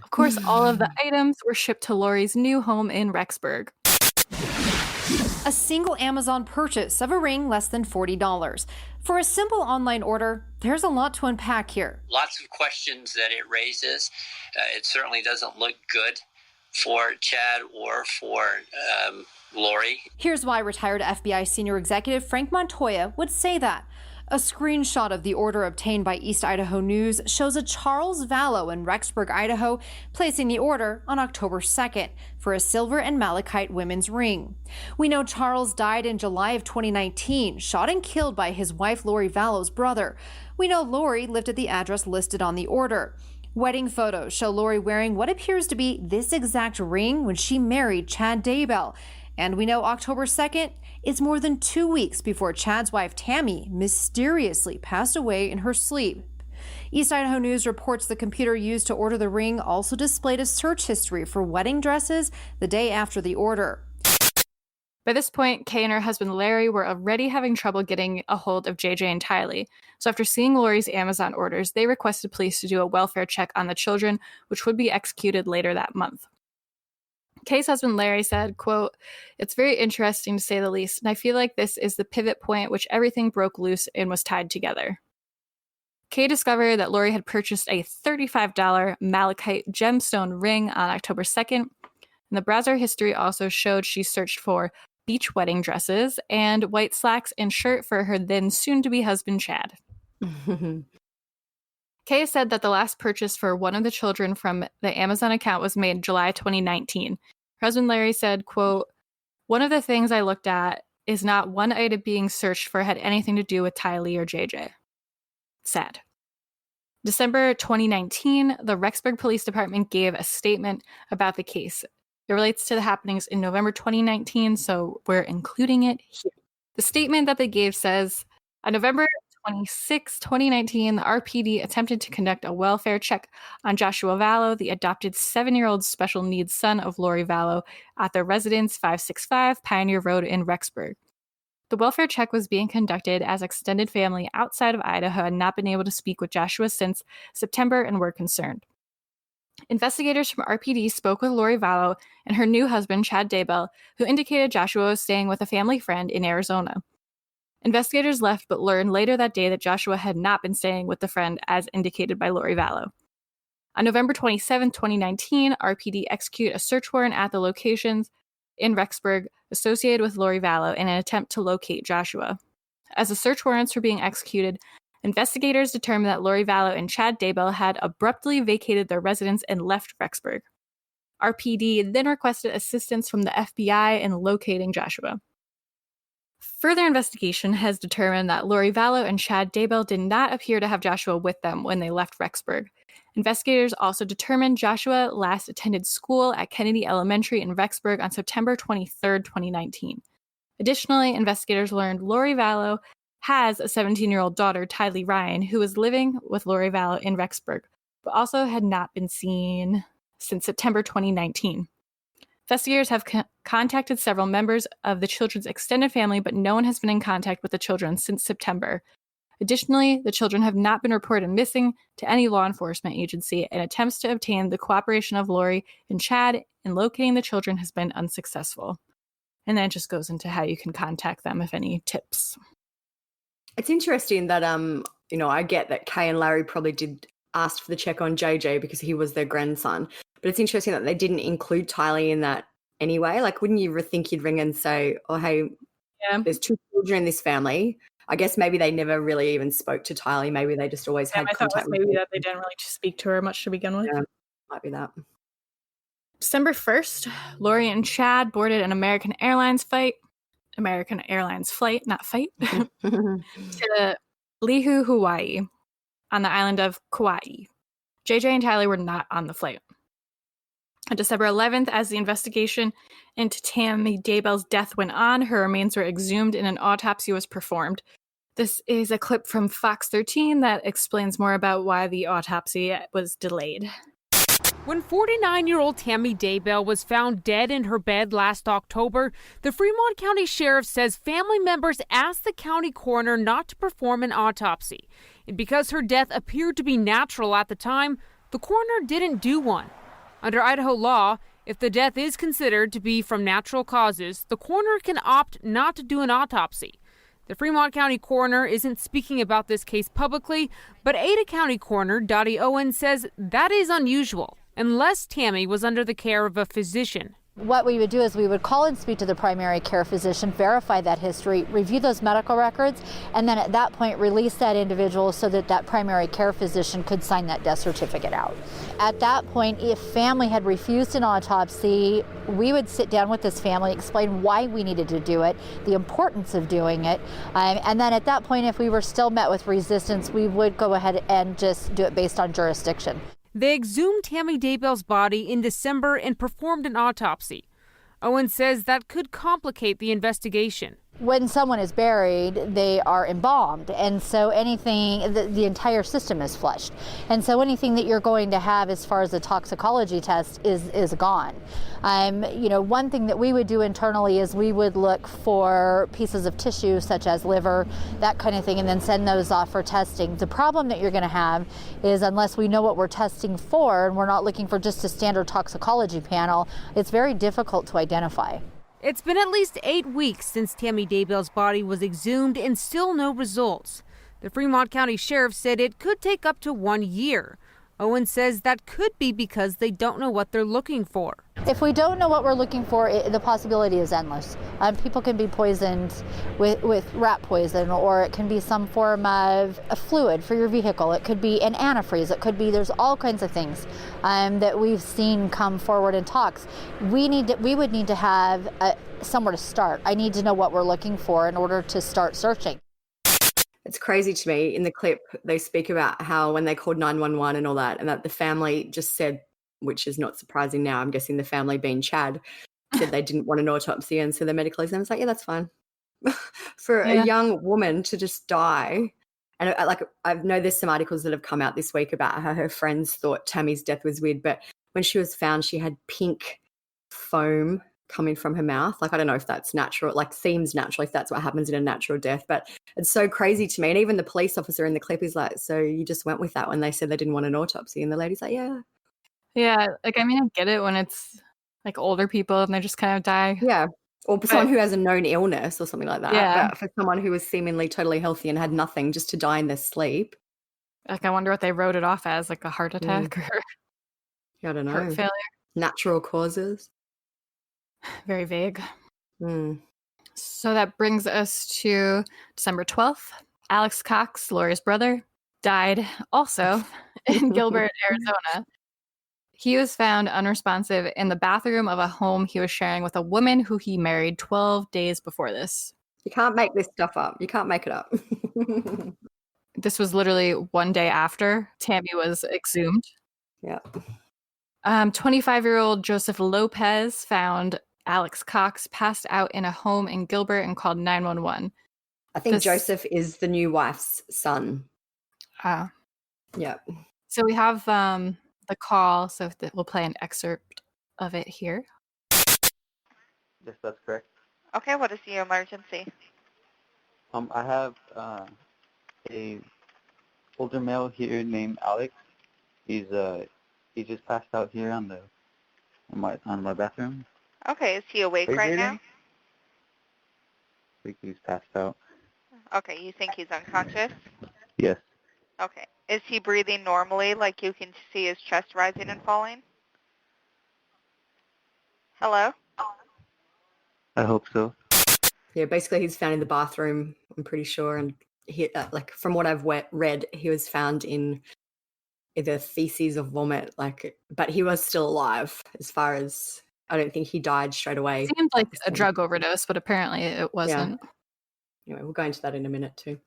Of course, all of the items were shipped to Lori's new home in Rexburg. A single Amazon purchase of a ring less than $40. For a simple online order, there's a lot to unpack here. Lots of questions that it raises. It certainly doesn't look good for Chad or for Lori. Here's why retired FBI senior executive Frank Montoya would say that. A screenshot of the order obtained by East Idaho News shows a Charles Vallow in Rexburg, Idaho, placing the order on October 2nd for a silver and malachite women's ring. We know Charles died in July of 2019, shot and killed by his wife Lori Vallow's brother. We know Lori lived at the address listed on the order. Wedding photos show Lori wearing what appears to be this exact ring when she married Chad Daybell. And we know October 2nd is more than 2 weeks before Chad's wife Tammy mysteriously passed away in her sleep. East Idaho News reports the computer used to order the ring also displayed a search history for wedding dresses the day after the order. By this point, Kay and her husband Larry were already having trouble getting a hold of JJ and Tylee. So after seeing Lori's Amazon orders, they requested police to do a welfare check on the children, which would be executed later that month. Kay's husband Larry said, quote, "It's very interesting to say the least, and I feel like this is the pivot point which everything broke loose and was tied together." Kay discovered that Lori had purchased a $35 malachite gemstone ring on October 2nd, and the browser history also showed she searched for beach wedding dresses and white slacks and shirt for her then soon-to-be husband Chad. Kay said that the last purchase for one of the children from the Amazon account was made in July 2019. Her husband Larry said, quote, "One of the things I looked at is not one item being searched for had anything to do with Tylee or JJ. Sad." December 2019, the Rexburg Police Department gave a statement about the case. It relates to the happenings in November 2019, so we're including it here. The statement that they gave says, on November 26, 2019, the RPD attempted to conduct a welfare check on Joshua Vallow, the adopted 7-year-old special needs son of Lori Vallow, at their residence 565 Pioneer Road in Rexburg. The welfare check was being conducted as extended family outside of Idaho had not been able to speak with Joshua since September and were concerned. Investigators from RPD spoke with Lori Vallow and her new husband, Chad Daybell, who indicated Joshua was staying with a family friend in Arizona. Investigators left but learned later that day that Joshua had not been staying with the friend as indicated by Lori Vallow. On November 27, 2019, RPD executed a search warrant at the locations in Rexburg associated with Lori Vallow in an attempt to locate Joshua. As the search warrants were being executed, investigators determined that Lori Vallow and Chad Daybell had abruptly vacated their residence and left Rexburg. RPD then requested assistance from the FBI in locating Joshua. Further investigation has determined that Lori Vallow and Chad Daybell did not appear to have Joshua with them when they left Rexburg. Investigators also determined Joshua last attended school at Kennedy Elementary in Rexburg on September 23, 2019. Additionally, investigators learned Lori Vallow has a 17-year-old daughter, Tylee Ryan, who was living with Lori Vallow in Rexburg, but also had not been seen since September 2019. Investigators have contacted several members of the children's extended family, but no one has been in contact with the children since September. Additionally, the children have not been reported missing to any law enforcement agency, and attempts to obtain the cooperation of Lori and Chad in locating the children has been unsuccessful. And then it just goes into how you can contact them if any tips. It's interesting that, I get that Kay and Larry probably did ask for the check on JJ because he was their grandson. But it's interesting that they didn't include Tylee in that anyway. Like, wouldn't you think you'd ring and say, oh, hey, there's 2 children in this family. I guess maybe they never really even spoke to Tylee. Maybe they just always had contact with her. Maybe that they didn't really speak to her much to begin with. Yeah, might be that. December 1st, Lori and Chad boarded an American Airlines flight, to Lihu, Hawaii, on the island of Kauai. JJ and Tylee were not on the flight. On December 11th, as the investigation into Tammy Daybell's death went on, her remains were exhumed and an autopsy was performed. This is a clip from Fox 13 that explains more about why the autopsy was delayed. When 49-year-old Tammy Daybell was found dead in her bed last October, the Fremont County Sheriff says family members asked the county coroner not to perform an autopsy. And because her death appeared to be natural at the time, the coroner didn't do one. Under Idaho law, if the death is considered to be from natural causes, the coroner can opt not to do an autopsy. The Fremont County coroner isn't speaking about this case publicly, but Ada County coroner Dottie Owen says that is unusual, unless Tammy was under the care of a physician. What we would do is we would call and speak to the primary care physician, verify that history, review those medical records, and then at that point release that individual so that that primary care physician could sign that death certificate out. At that point, if family had refused an autopsy, we would sit down with this family, explain why we needed to do it, the importance of doing it, and then at that point, if we were still met with resistance, we would go ahead and just do it based on jurisdiction. They exhumed Tammy Daybell's body in December and performed an autopsy. Owen says that could complicate the investigation. When someone is buried, they are embalmed, and so anything, the entire system is flushed. And so anything that you're going to have as far as a toxicology test is gone. One thing that we would do internally is we would look for pieces of tissue such as liver, that kind of thing, and then send those off for testing. The problem that you're going to have is unless we know what we're testing for and we're not looking for just a standard toxicology panel, it's very difficult to identify. It's been at least 8 weeks since Tammy Daybell's body was exhumed and still no results. The Fremont County Sheriff said it could take up to 1 year. Owen says that could be because they don't know what they're looking for. If we don't know what we're looking for, the possibility is endless. People can be poisoned with rat poison, or it can be some form of a fluid for your vehicle. It could be an antifreeze. It could be, there's all kinds of things that we've seen come forward in talks. We would need to have somewhere to start. I need to know what we're looking for in order to start searching. It's crazy to me. In the clip, they speak about how when they called 911 and all that, and that the family just said, which is not surprising now, I'm guessing the family being Chad, said they didn't want an autopsy. And so the medical examiner was like, yeah, that's fine. For a young woman to just die. And I know there's some articles that have come out this week about how her friends thought Tammy's death was weird, but when she was found, she had pink foam coming from her mouth. I don't know if that's natural, seems natural if that's what happens in a natural death, but it's so crazy to me. And even the police officer in the clip is like, so you just went with that when they said they didn't want an autopsy? And the lady's like, yeah. Yeah, I get it when it's older people and they just kind of die. Yeah. Or someone who has a known illness or something like that. Yeah. But for someone who was seemingly totally healthy and had nothing, just to die in their sleep. I wonder what they wrote it off as, a heart attack or I don't know. heart failure. Natural causes. Very vague. So that brings us to December 12th. Alex Cox, Lori's brother, died also in Gilbert, Arizona. He was found unresponsive in the bathroom of a home he was sharing with a woman who he married 12 days before this. You can't make this stuff up. You can't make it up. This was literally 1 day after Tammy was exhumed. Yeah. 25-year-old Joseph Lopez found Alex Cox passed out in a home in Gilbert and called 911. I think Joseph is the new wife's son. Yeah. So we have the call, so we'll play an excerpt of it here. Yes, that's correct. Okay, what is the emergency? I have a older male here named Alex. He just passed out here on my bathroom. Okay, is he awake right now? I think he's passed out. Okay, you think he's unconscious? Yes. Okay. Is he breathing normally, like you can see his chest rising and falling? Hello? I hope so. Yeah, basically he's found in the bathroom, I'm pretty sure, and he, from what I've read, he was found in either feces or vomit, but he was still alive as far as, I don't think he died straight away. It seemed like a drug overdose, but apparently it wasn't. Yeah. Anyway, we'll go into that in a minute too.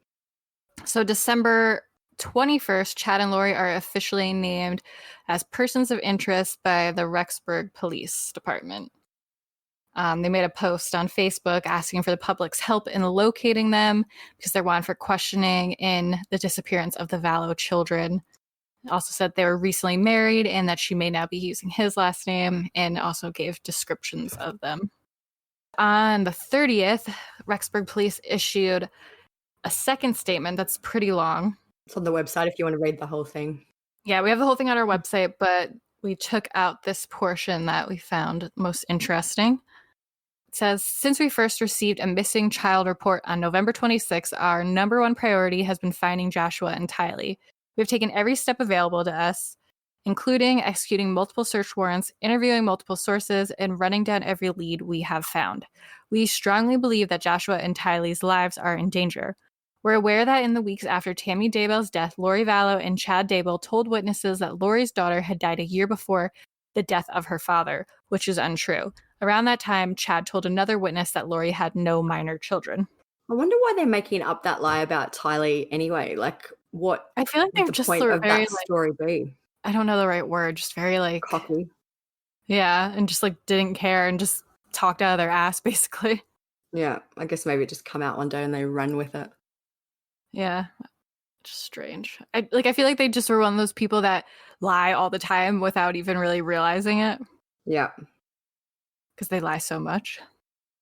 So December 21st, Chad and Lori are officially named as persons of interest by the Rexburg Police Department. They made a post on Facebook asking for the public's help in locating them because they're wanted for questioning in the disappearance of the Vallow children. Also said they were recently married and that she may now be using his last name, and also gave descriptions of them. On the 30th, Rexburg Police issued a second statement that's pretty long. It's on the website if you want to read the whole thing. Yeah, we have the whole thing on our website, but we took out this portion that we found most interesting. It says, since we first received a missing child report on November 26, our number one priority has been finding Joshua and Tylee. We have taken every step available to us including executing multiple search warrants, interviewing multiple sources, and running down every lead we have found. We strongly believe that Joshua and Tylee's lives are in danger. We're aware that in the weeks after Tammy Daybell's death, Lori Vallow and Chad Daybell told witnesses that Lori's daughter had died a year before the death of her father, which is untrue. Around that time, Chad told another witness that Lori had no minor children. I wonder why they're making up that lie about Tylee anyway. Like, what I feel like they're would the just point sort of very, that story be? I don't know the right word, just very like cocky. Yeah, and just like didn't care and just talked out of their ass basically. Yeah, I guess maybe it just come out one day and they run with it. Yeah. Just strange. I feel like they just were one of those people that lie all the time without even really realizing it. Yeah. Because they lie so much.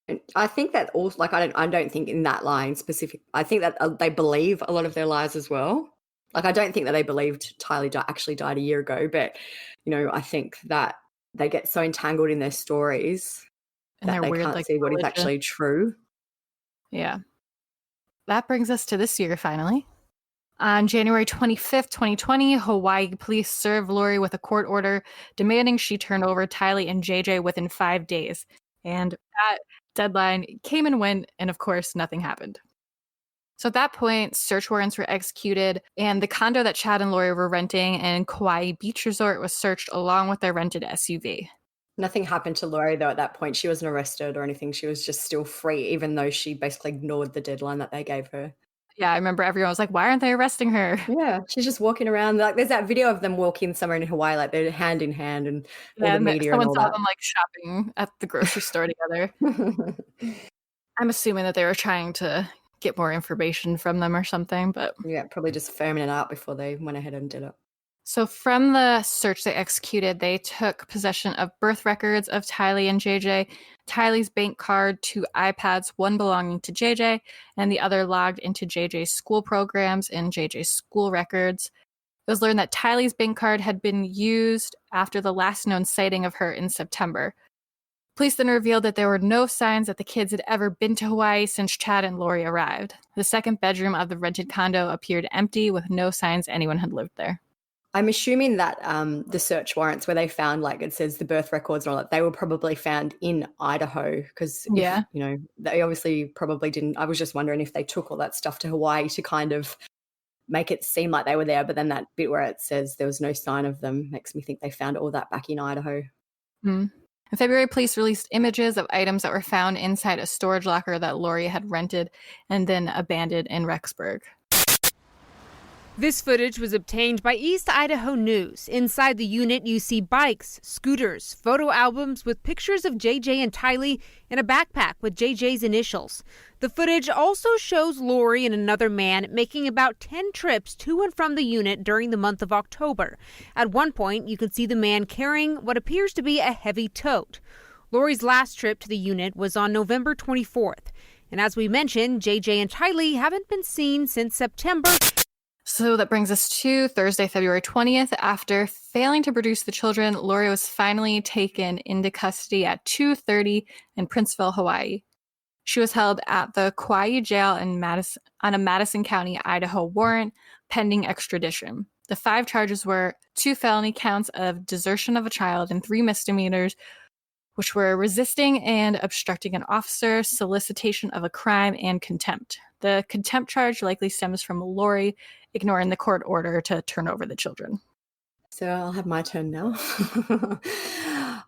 And I think that also, like, I don't think in that line specific, I think that they believe a lot of their lies as well. Like, I don't think that they believed Tylee actually died a year ago, but, you know, I think that they get so entangled in their stories And that their they weird, can't like, see what is religion. actually true. Yeah. That brings us to this year, finally. On January 25th, 2020, Hawaii police served Lori with a court order demanding she turn over Tylee and JJ within 5 days. And that deadline came and went, and of course, nothing happened. So at that point, search warrants were executed, and the condo that Chad and Lori were renting in Kauai Beach Resort was searched along with their rented SUV. Nothing happened to Lori, though, at that point. She wasn't arrested or anything. She was just still free, even though she basically ignored the deadline that they gave her. Yeah, I remember everyone was like, why aren't they arresting her? Yeah, she's just walking around. Like, there's that video of them walking somewhere in Hawaii, like they're hand in hand and all the media and someone all saw that. them like shopping at the grocery store together. I'm assuming that they were trying to get more information from them or something, but yeah, probably just firming it out before they went ahead and did it. So from the search they executed, they took possession of birth records of Tylee and JJ, Tylee's bank card, 2 iPads, one belonging to JJ, and the other logged into JJ's school programs and JJ's school records. It was learned that Tylee's bank card had been used after the last known sighting of her in September. Police then revealed that there were no signs that the kids had ever been to Hawaii since Chad and Lori arrived. The second bedroom of the rented condo appeared empty with no signs anyone had lived there. I'm assuming that the search warrants where they found, like it says, the birth records and all that, they were probably found in Idaho because, yeah, you know, they obviously probably didn't. I was just wondering if they took all that stuff to Hawaii to kind of make it seem like they were there. But then that bit where it says there was no sign of them makes me think they found all that back in Idaho. In February, police released images of items that were found inside a storage locker that Lori had rented and then abandoned in Rexburg. This footage was obtained by East Idaho News. Inside the unit, you see bikes, scooters, photo albums with pictures of JJ and Tylee, and a backpack with JJ's initials. The footage also shows Lori and another man making about 10 trips to and from the unit during the month of October. At one point, you can see the man carrying what appears to be a heavy tote. Lori's last trip to the unit was on November 24th. And as we mentioned, JJ and Tylee haven't been seen since September. So that brings us to Thursday, February 20th. After failing to produce the children, Lori was finally taken into custody at 2:30 in Princeville, Hawaii. She was held at the Kauai jail in on a Madison County, Idaho warrant pending extradition. The 5 charges were 2 felony counts of desertion of a child and 3 misdemeanors, which were resisting and obstructing an officer, solicitation of a crime, and contempt. The contempt charge likely stems from Lori ignoring the court order to turn over the children. So I'll have my turn now.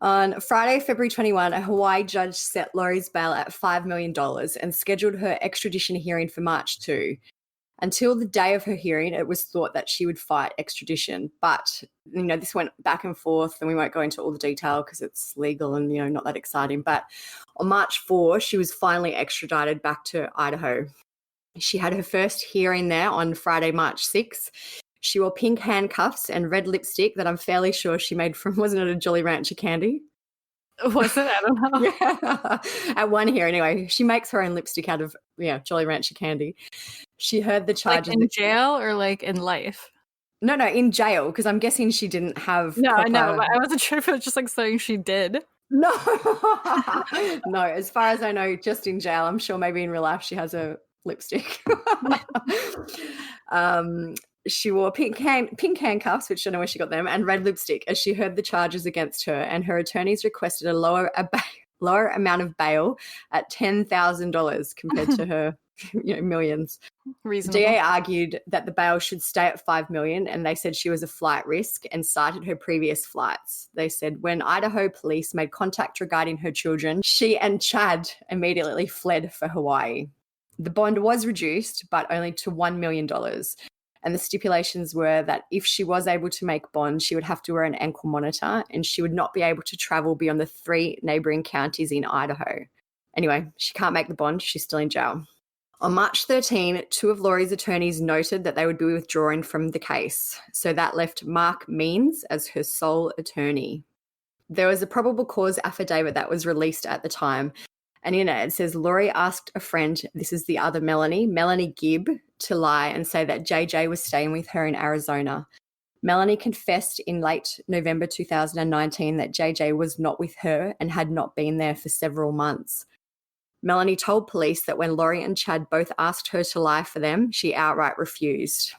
On Friday, February 21, a Hawaii judge set Lori's bail at $5 million and scheduled her extradition hearing for March 2. Until the day of her hearing, it was thought that she would fight extradition. But, you know, this went back and forth, and we won't go into all the detail because it's legal and, you know, not that exciting. But on March 4, she was finally extradited back to Idaho. She had her first hearing there on Friday, March 6. She wore pink handcuffs and red lipstick that I'm fairly sure she made from, wasn't it a Jolly Rancher candy? Was it? I don't know. Yeah. At one here, anyway. She makes her own lipstick out of, Jolly Rancher candy. She heard the charges. Like in jail or like in life? No, in jail, because I'm guessing she didn't have No, I know, but I wasn't sure if it was just like something she did. No. No, as far as I know, just in jail. I'm sure maybe in real life she has a lipstick. She wore pink handcuffs, which I don't know where she got them, and red lipstick as she heard the charges against her, and her attorneys requested a lower amount of bail at $10,000 compared to her millions. Reasonable. DA argued that the bail should stay at $5 million, and they said she was a flight risk and cited her previous flights. They said when Idaho police made contact regarding her children, she and Chad immediately fled for Hawaii. The bond was reduced, but only to $1 million. And the stipulations were that if she was able to make bond, she would have to wear an ankle monitor and she would not be able to travel beyond the 3 neighboring counties in Idaho. Anyway, she can't make the bond. She's still in jail. On March 13, 2 of Lori's attorneys noted that they would be withdrawing from the case. So that left Mark Means as her sole attorney. There was a probable cause affidavit that was released at the time. And in it says, Lori asked a friend, this is the other Melanie Gibb, to lie and say that JJ was staying with her in Arizona. Melanie confessed in late November 2019 that JJ was not with her and had not been there for several months. Melanie told police that when Lori and Chad both asked her to lie for them, she outright refused.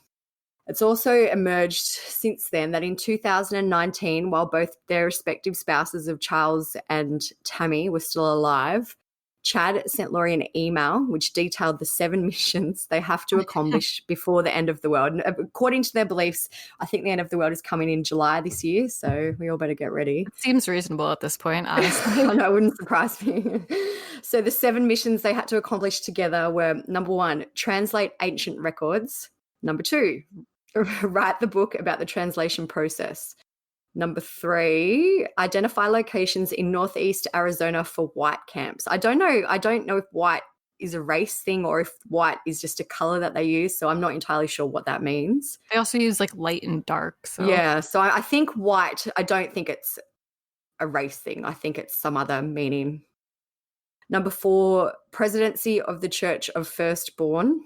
It's also emerged since then that in 2019, while both their respective spouses of Charles and Tammy were still alive, Chad sent Lori an email which detailed the 7 missions they have to accomplish before the end of the world. And according to their beliefs, I think the end of the world is coming in July this year, so we all better get ready. It seems reasonable at this point, honestly. I know, it wouldn't surprise me. So the 7 missions they had to accomplish together were, number 1, translate ancient records. Number 2, write the book about the translation process. Number 3, identify locations in Northeast Arizona for white camps. I don't know if white is a race thing or if white is just a color that they use, so I'm not entirely sure what that means. They also use like light and dark. So yeah, so I think white, I don't think it's a race thing. I think it's some other meaning. Number 4, presidency of the Church of Firstborn.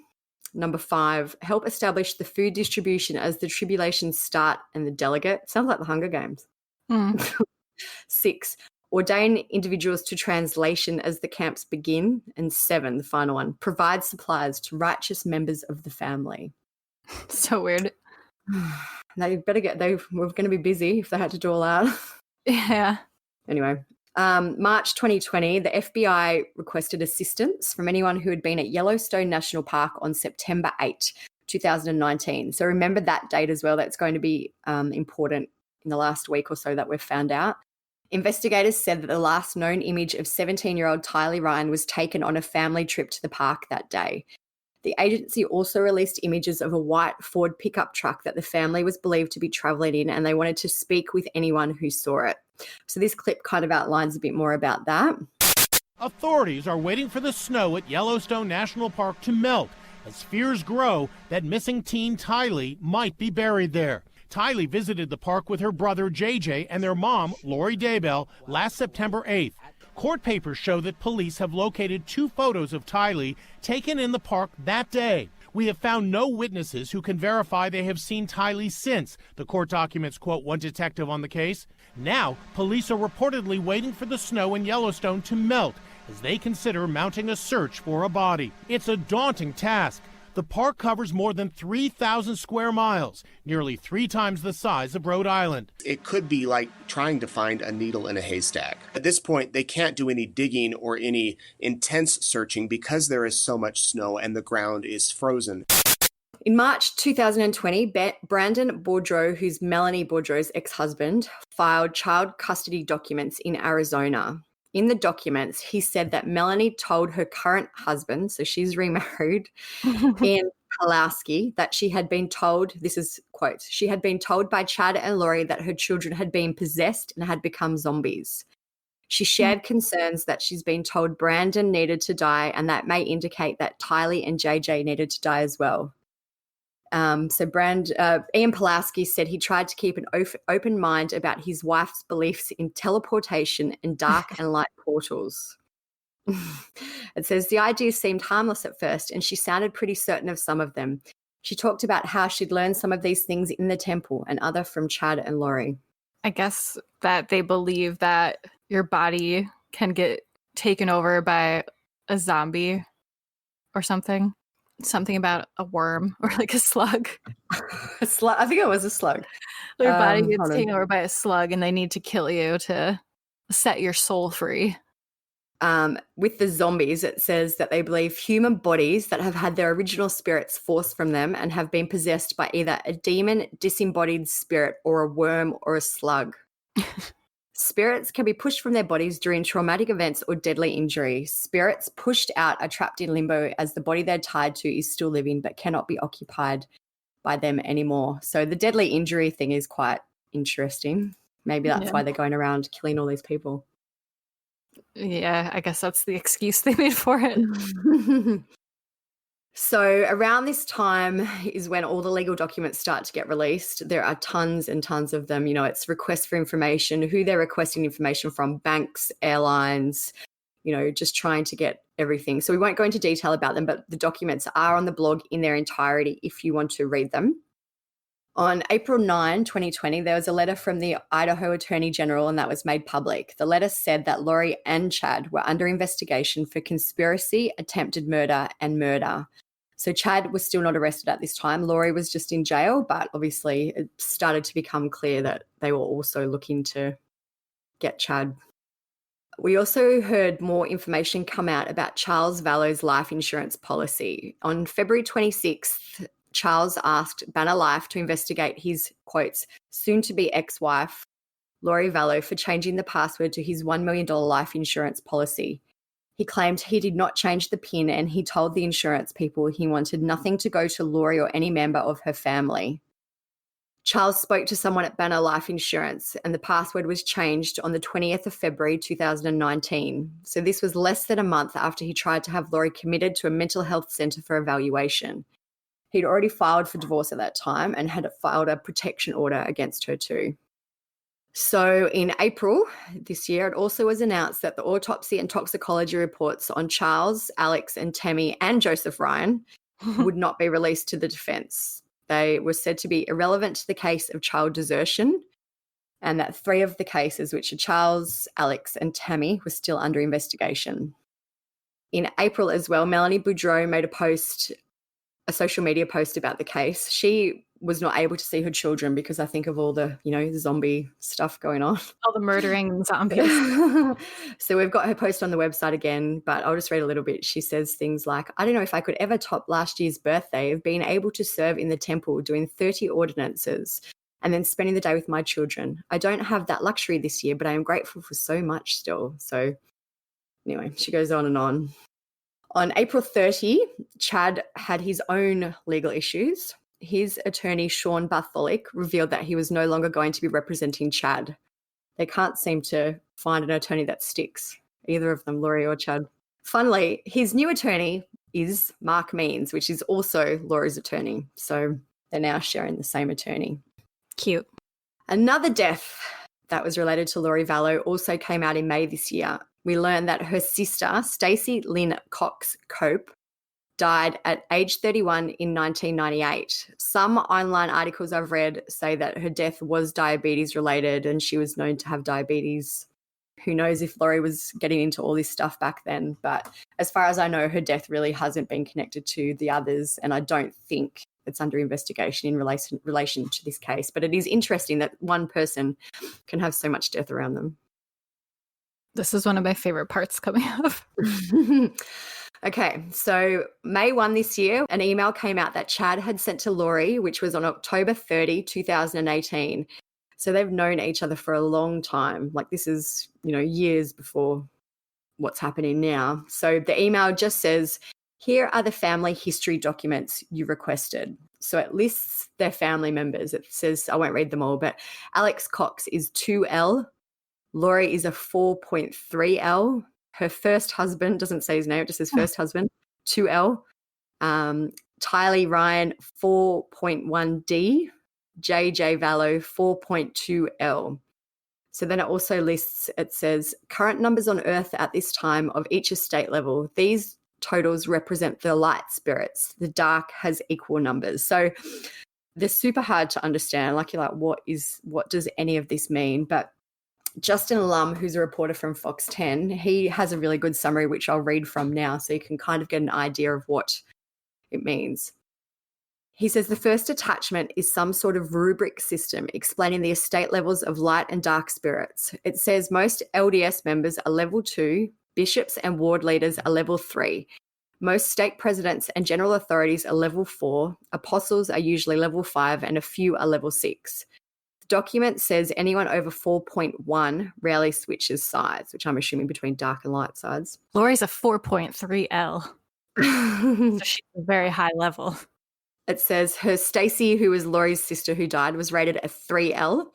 Number 5, help establish the food distribution as the tribulations start and the delegate. Sounds like the Hunger Games. 6, ordain individuals to translation as the camps begin. And 7, the final one, provide supplies to righteous members of the family. So weird. They were going to be busy if they had to do all that. Yeah. Anyway. March 2020, the FBI requested assistance from anyone who had been at Yellowstone National Park on September 8, 2019. So remember that date as well. That's going to be important in the last week or so that we've found out. Investigators said that the last known image of 17-year-old Tylee Ryan was taken on a family trip to the park that day. The agency also released images of a white Ford pickup truck that the family was believed to be traveling in, and they wanted to speak with anyone who saw it. So this clip kind of outlines a bit more about that. Authorities are waiting for the snow at Yellowstone National Park to melt as fears grow that missing teen Tylee might be buried there. Tylee visited the park with her brother JJ and their mom, Lori Daybell, last September 8th. Court papers show that police have located 2 photos of Tylee taken in the park that day. We have found no witnesses who can verify they have seen Tylee since, the court documents quote one detective on the case. Now, police are reportedly waiting for the snow in Yellowstone to melt as they consider mounting a search for a body. It's a daunting task. The park covers more than 3,000 square miles, nearly 3 times the size of Rhode Island. It could be like trying to find a needle in a haystack. At this point, they can't do any digging or any intense searching because there is so much snow and the ground is frozen. In March 2020, Brandon Boudreaux, who's Melanie Boudreaux's ex-husband, filed child custody documents in Arizona. In the documents, he said that Melanie told her current husband, so she's remarried, Ian Pulaski, that she had been told, this is quote, she had been told by Chad and Lori that her children had been possessed and had become zombies. She shared concerns that she's been told Brandon needed to die, and that may indicate that Tylee and JJ needed to die as well. Ian Pulaski said he tried to keep an open mind about his wife's beliefs in teleportation and dark and light portals. It says the ideas seemed harmless at first, and she sounded pretty certain of some of them. She talked about how she'd learned some of these things in the temple and other from Chad and Lori. I guess that they believe that your body can get taken over by a zombie or something. something about a worm or like a slug. A slug. I think it was a slug. Their body gets hold on. taken over by a slug and they need to kill you to set your soul free. With the zombies, it says that they believe human bodies that have had their original spirits forced from them and have been possessed by either a demon, disembodied spirit, or a worm or a slug. Spirits can be pushed from their bodies during traumatic events or deadly injury. Spirits pushed out are trapped in limbo as the body they're tied to is still living but cannot be occupied by them anymore. So the deadly injury thing is quite interesting. Maybe that's why they're going around killing all these people. Yeah, I guess that's the excuse they made for it. So around this time is when all the legal documents start to get released. There are tons and tons of them. You know, it's requests for information, who they're requesting information from, banks, airlines, you know, just trying to get everything. So we won't go into detail about them, but the documents are on the blog in their entirety if you want to read them. On April 9, 2020, there was a letter from the Idaho Attorney General, and that was made public. The letter said that Lori and Chad were under investigation for conspiracy, attempted murder, and murder. So Chad was still not arrested at this time. Lori was just in jail, but obviously it started to become clear that they were also looking to get Chad. We also heard more information come out about Charles Vallow's life insurance policy. On February 26th, Charles asked Banner Life to investigate his, quotes, soon-to-be ex-wife, Lori Vallow, for changing the password to his $1 million life insurance policy. He claimed he did not change the PIN, and he told the insurance people he wanted nothing to go to Lori or any member of her family. Charles spoke to someone at Banner Life Insurance, and the password was changed on the 20th of February 2019. So this was less than a month after he tried to have Lori committed to a mental health centre for evaluation. He'd already filed for divorce at that time and had filed a protection order against her too. So in April this year, it also was announced that the autopsy and toxicology reports on Charles, Alex, and Tammy and Joseph Ryan would not be released to the defence. They were said to be irrelevant to the case of child desertion, and that 3 of the cases, which are Charles, Alex, and Tammy, were still under investigation. In April as well, Melanie Boudreau made a social media post about the case. She was not able to see her children because I think of all the, you know, zombie stuff going on. All the murdering and zombies. So we've got her post on the website again, but I'll just read a little bit. She says things like, I don't know if I could ever top last year's birthday of being able to serve in the temple doing 30 ordinances and then spending the day with my children. I don't have that luxury this year, but I am grateful for so much still. So anyway, she goes on and on. On April 30, Chad had his own legal issues. His attorney, Sean Bartholic, revealed that he was no longer going to be representing Chad. They can't seem to find an attorney that sticks, either of them, Lori or Chad. Funnily, his new attorney is Mark Means, which is also Lori's attorney. So they're now sharing the same attorney. Cute. Another death that was related to Lori Vallow also came out in May this year. We learned that her sister, Stacey Lynn Cox Cope, died at age 31 in 1998. Some online articles I've read say that her death was diabetes related and she was known to have diabetes. Who knows if Lori was getting into all this stuff back then, but as far as I know, her death really hasn't been connected to the others, and I don't think it's under investigation in relation to this case. But it is interesting that one person can have so much death around them. This is one of my favorite parts coming up. Okay, so May 1 this year, an email came out that Chad had sent to Lori, which was on October 30, 2018. So they've known each other for a long time. Like this is, you know, years before what's happening now. So the email just says, here are the family history documents you requested. So it lists their family members. It says, I won't read them all, but Alex Cox is 2L. Lori is a 4.3L. Her first husband, doesn't say his name, it just says first husband, 2L. Tylee Ryan, 4.1D. JJ Vallow, 4.2L. So then it also lists, it says, current numbers on Earth at this time of each estate level. These totals represent the light spirits. The dark has equal numbers. So they're super hard to understand. Like you're like, what does any of this mean? But Justin Lum, who's a reporter from Fox 10, he has a really good summary, which I'll read from now, so you can kind of get an idea of what it means. He says the first attachment is some sort of rubric system explaining the estate levels of light and dark spirits. It says most LDS members are level 2, bishops and ward leaders are level 3. Most stake presidents and general authorities are level 4, apostles are usually level 5, and a few are level 6. The document says anyone over 4.1 rarely switches sides, which I'm assuming between dark and light sides. Lori's a 4.3L. So she's a very high level. It says her Stacy, who was Lori's sister who died, was rated a 3L.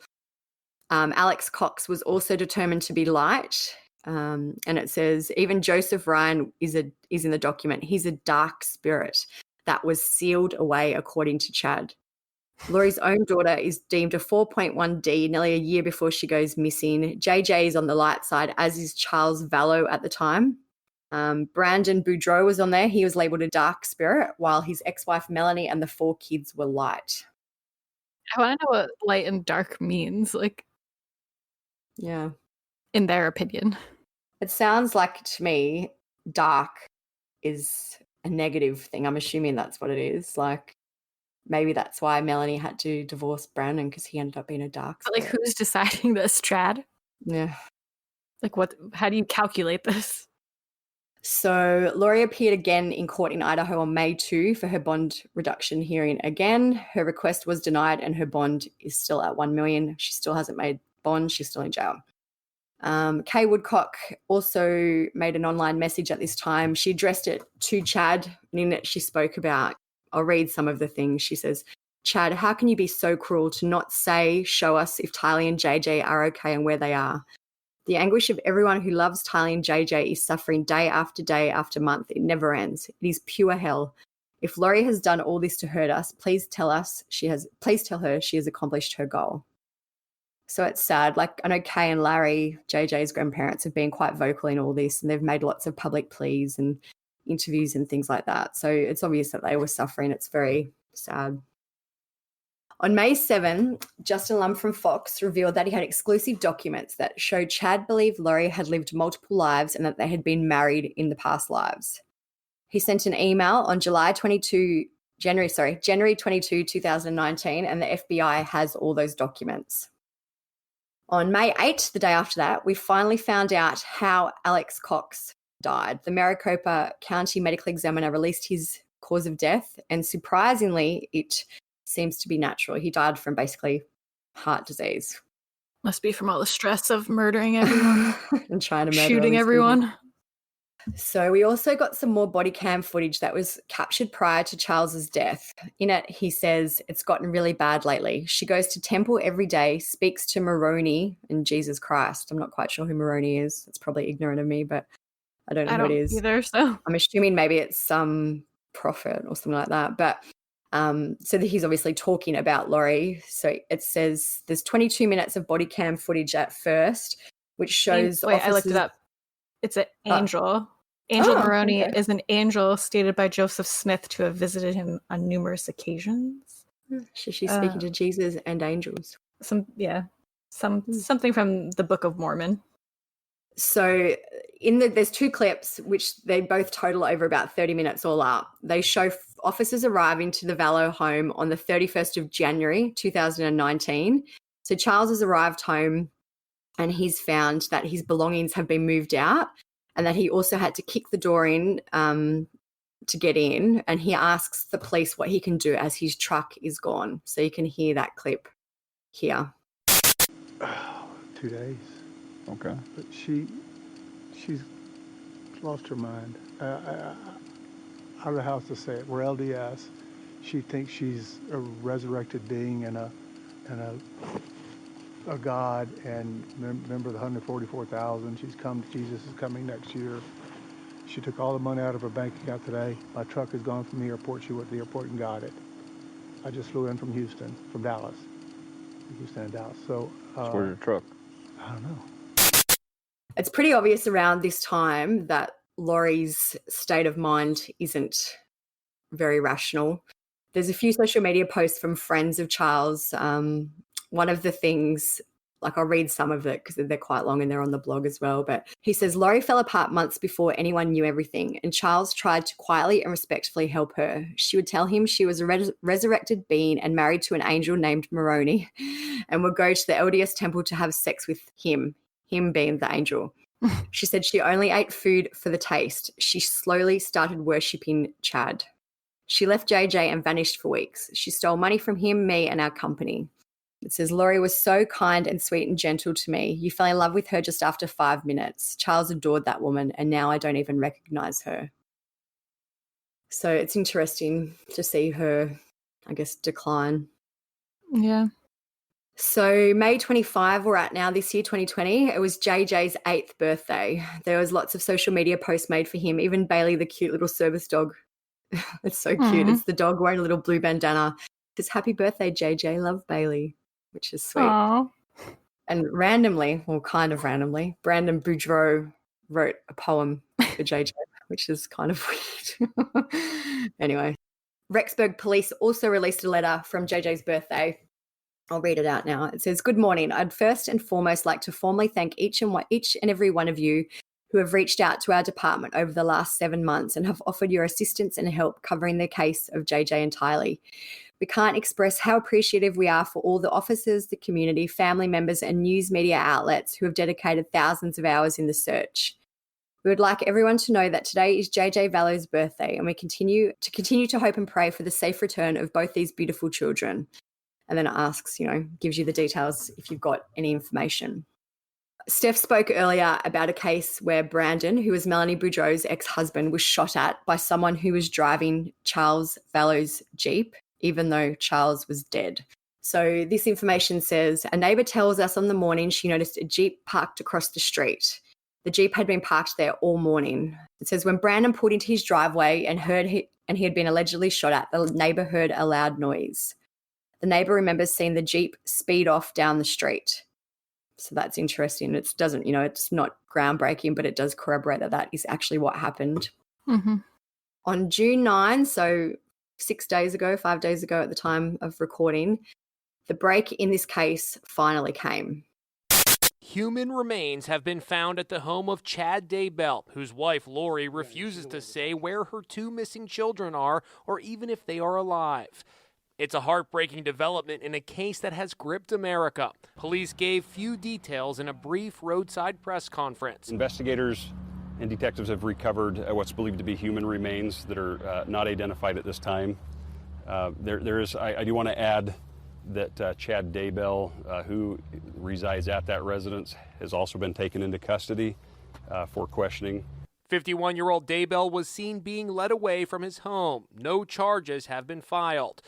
Alex Cox was also determined to be light. And it says even Joseph Ryan is in the document. He's a dark spirit that was sealed away according to Chad. Lori's own daughter is deemed a 4.1D nearly a year before she goes missing. JJ is on the light side, as is Charles Vallow at the time. Brandon Boudreau was on there. He was labelled a dark spirit, while his ex-wife Melanie and the 4 kids were light. I want to know what light and dark means, like, yeah, in their opinion. It sounds like to me dark is a negative thing. I'm assuming that's what it is. Like, maybe that's why Melanie had to divorce Brandon, because he ended up being a dark spirit. But, like, who's deciding this, Chad? Yeah. Like, how do you calculate this? So Lori appeared again in court in Idaho on May 2 for her bond reduction hearing again. Her request was denied and her bond is still at $1 million. She still hasn't made bond. She's still in jail. Kay Woodcock also made an online message at this time. She addressed it to Chad, and in it she spoke about, I'll read some of the things. She says, Chad, how can you be so cruel to not show us if Tylee and JJ are okay and where they are? The anguish of everyone who loves Tylee and JJ is suffering day after month. It never ends. It is pure hell. If Lori has done all this to hurt us, please tell her she has accomplished her goal. So it's sad. Like, I know Kay and Larry, JJ's grandparents, have been quite vocal in all this, and they've made lots of public pleas and interviews and things like that. So it's obvious that they were suffering. It's very sad. On May 7, Justin Lum from Fox revealed that he had exclusive documents that showed Chad believed Lori had lived multiple lives and that they had been married in the past lives. He sent an email on January 22, 2019, and the FBI has all those documents. On May 8, the day after that, we finally found out how Alex Cox died. The Maricopa County Medical Examiner released his cause of death, and surprisingly, it seems to be natural. He died from basically heart disease. Must be from all the stress of murdering everyone and trying to murder shooting everyone. People. So we also got some more body cam footage that was captured prior to Charles's death. In it, he says, it's gotten really bad lately. She goes to temple every day, speaks to Moroni and Jesus Christ. I'm not quite sure who Moroni is. It's probably ignorant of me, but I don't know who it is. Either, so I'm assuming maybe it's some prophet or something like that. But so that he's obviously talking about Lori. So it says there's 22 minutes of body cam footage at first, which shows. I looked it up. It's an angel. Angel Moroni is an angel stated by Joseph Smith to have visited him on numerous occasions. She's speaking to Jesus and angels. Something from the Book of Mormon. So there's 2 clips, which they both total over about 30 minutes all up. They show officers arriving to the Vallow home on the 31st of January, 2019. So Charles has arrived home and he's found that his belongings have been moved out and that he also had to kick the door in to get in. And he asks the police what he can do as his truck is gone. So you can hear that clip here. 2 days. Okay. But she's lost her mind. I don't know how else to say it. We're LDS. She thinks she's a resurrected being and a God. And remember the 144,000. Jesus is coming next year. She took all the money out of her bank account today. My truck is gone from the airport. She went to the airport and got it. I just flew in from Dallas. Houston and Dallas. So where's your truck? I don't know. It's pretty obvious around this time that Lori's state of mind isn't very rational. There's a few social media posts from friends of Charles. One of the things Like, I'll read some of it because they're quite long and they're on the blog as well. But he says, Lori fell apart months before anyone knew everything, and Charles tried to quietly and respectfully help her. She would tell him she was a resurrected being and married to an angel named Moroni, and would go to the LDS temple to have sex with him being the angel. She said she only ate food for the taste. She slowly started worshipping Chad. She left JJ and vanished for weeks. She stole money from him, me, and our company. It says, Lori was so kind and sweet and gentle to me. You fell in love with her just after 5 minutes. Charles adored that woman, and now I don't even recognize her. So it's interesting to see her, I guess, decline. Yeah. So May 25, we're at now this year, 2020. It was JJ's 8th birthday. There was lots of social media posts made for him. Even Bailey, the cute little service dog. It's so cute. Aww. It's the dog wearing a little blue bandana. It says, happy birthday, JJ. Love, Bailey, which is sweet. Aww. And randomly, well, kind of randomly, Brandon Boudreau wrote a poem for JJ, which is kind of weird. Anyway, Rexburg police also released a letter from JJ's birthday. I'll read it out now. It says, good morning. I'd first and foremost like to formally thank each and every one of you who have reached out to our department over the last 7 months and have offered your assistance and help covering the case of JJ and Tylee. We can't express how appreciative we are for all the officers, the community, family members, and news media outlets who have dedicated thousands of hours in the search. We would like everyone to know that today is JJ Vallow's birthday, and we continue to hope and pray for the safe return of both these beautiful children. And then it asks, gives you the details if you've got any information. Steph spoke earlier about a case where Brandon, who was Melanie Boudreau's ex-husband, was shot at by someone who was driving Charles Vallow's Jeep, even though Charles was dead. So this information says, a neighbour tells us on the morning she noticed a Jeep parked across the street. The Jeep had been parked there all morning. It says when Brandon pulled into his driveway and he had been allegedly shot at, the neighbour heard a loud noise. The neighbour remembers seeing the Jeep speed off down the street. So that's interesting. It doesn't, it's not groundbreaking, but it does corroborate that is actually what happened. Mm-hmm. On June 9, so 5 days ago at the time of recording, the break in this case finally came. Human remains have been found at the home of Chad Daybell, whose wife Lori refuses to say where her 2 missing children are or even if they are alive. It's a heartbreaking development in a case that has gripped America. Police gave few details in a brief roadside press conference. Investigators and detectives have recovered what's believed to be human remains that are not identified at this time. I do want to add that Chad Daybell, who resides at that residence, has also been taken into custody for questioning. 51-year-old Daybell was seen being led away from his home. No charges have been filed.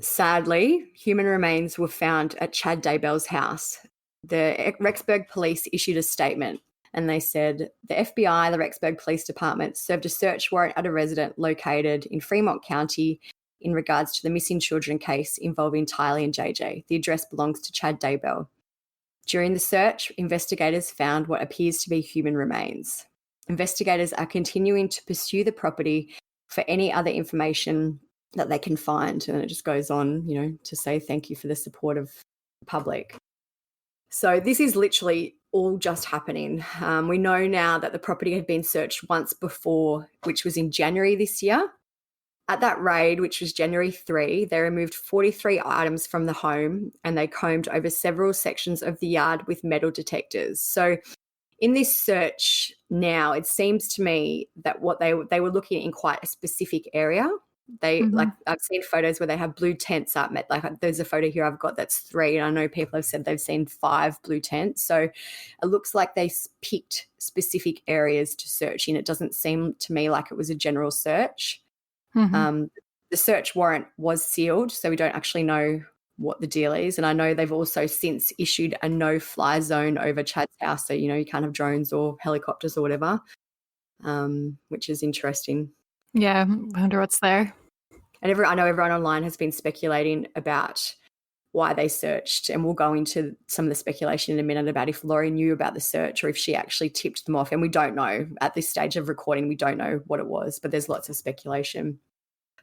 Sadly, human remains were found at Chad Daybell's house. The Rexburg police issued a statement and they said the FBI, the Rexburg Police Department, served a search warrant at a resident located in Fremont County in regards to the missing children case involving Tylee and JJ. The address belongs to Chad Daybell. During the search, investigators found what appears to be human remains. Investigators are continuing to pursue the property for any other information that they can find. And it just goes on, to say thank you for the support of the public. So this is literally all just happening. We know now that the property had been searched once before, which was in January this year. At that raid, which was January 3, they removed 43 items from the home and they combed over several sections of the yard with metal detectors. So in this search now, it seems to me that what they were looking in quite a specific area. I've seen photos where they have blue tents up. Like there's a photo here I've got that's 3, and I know people have said they've seen 5 blue tents. So it looks like they picked specific areas to search in. It doesn't seem to me like it was a general search. Mm-hmm. The search warrant was sealed, so we don't actually know what the deal is. And I know they've also since issued a no-fly zone over Chad's house, so you can't have drones or helicopters or whatever, which is interesting. Yeah, I wonder what's there. And I know everyone online has been speculating about why they searched, and we'll go into some of the speculation in a minute about if Lori knew about the search or if she actually tipped them off. And we don't know. At this stage of recording, we don't know what it was, but there's lots of speculation.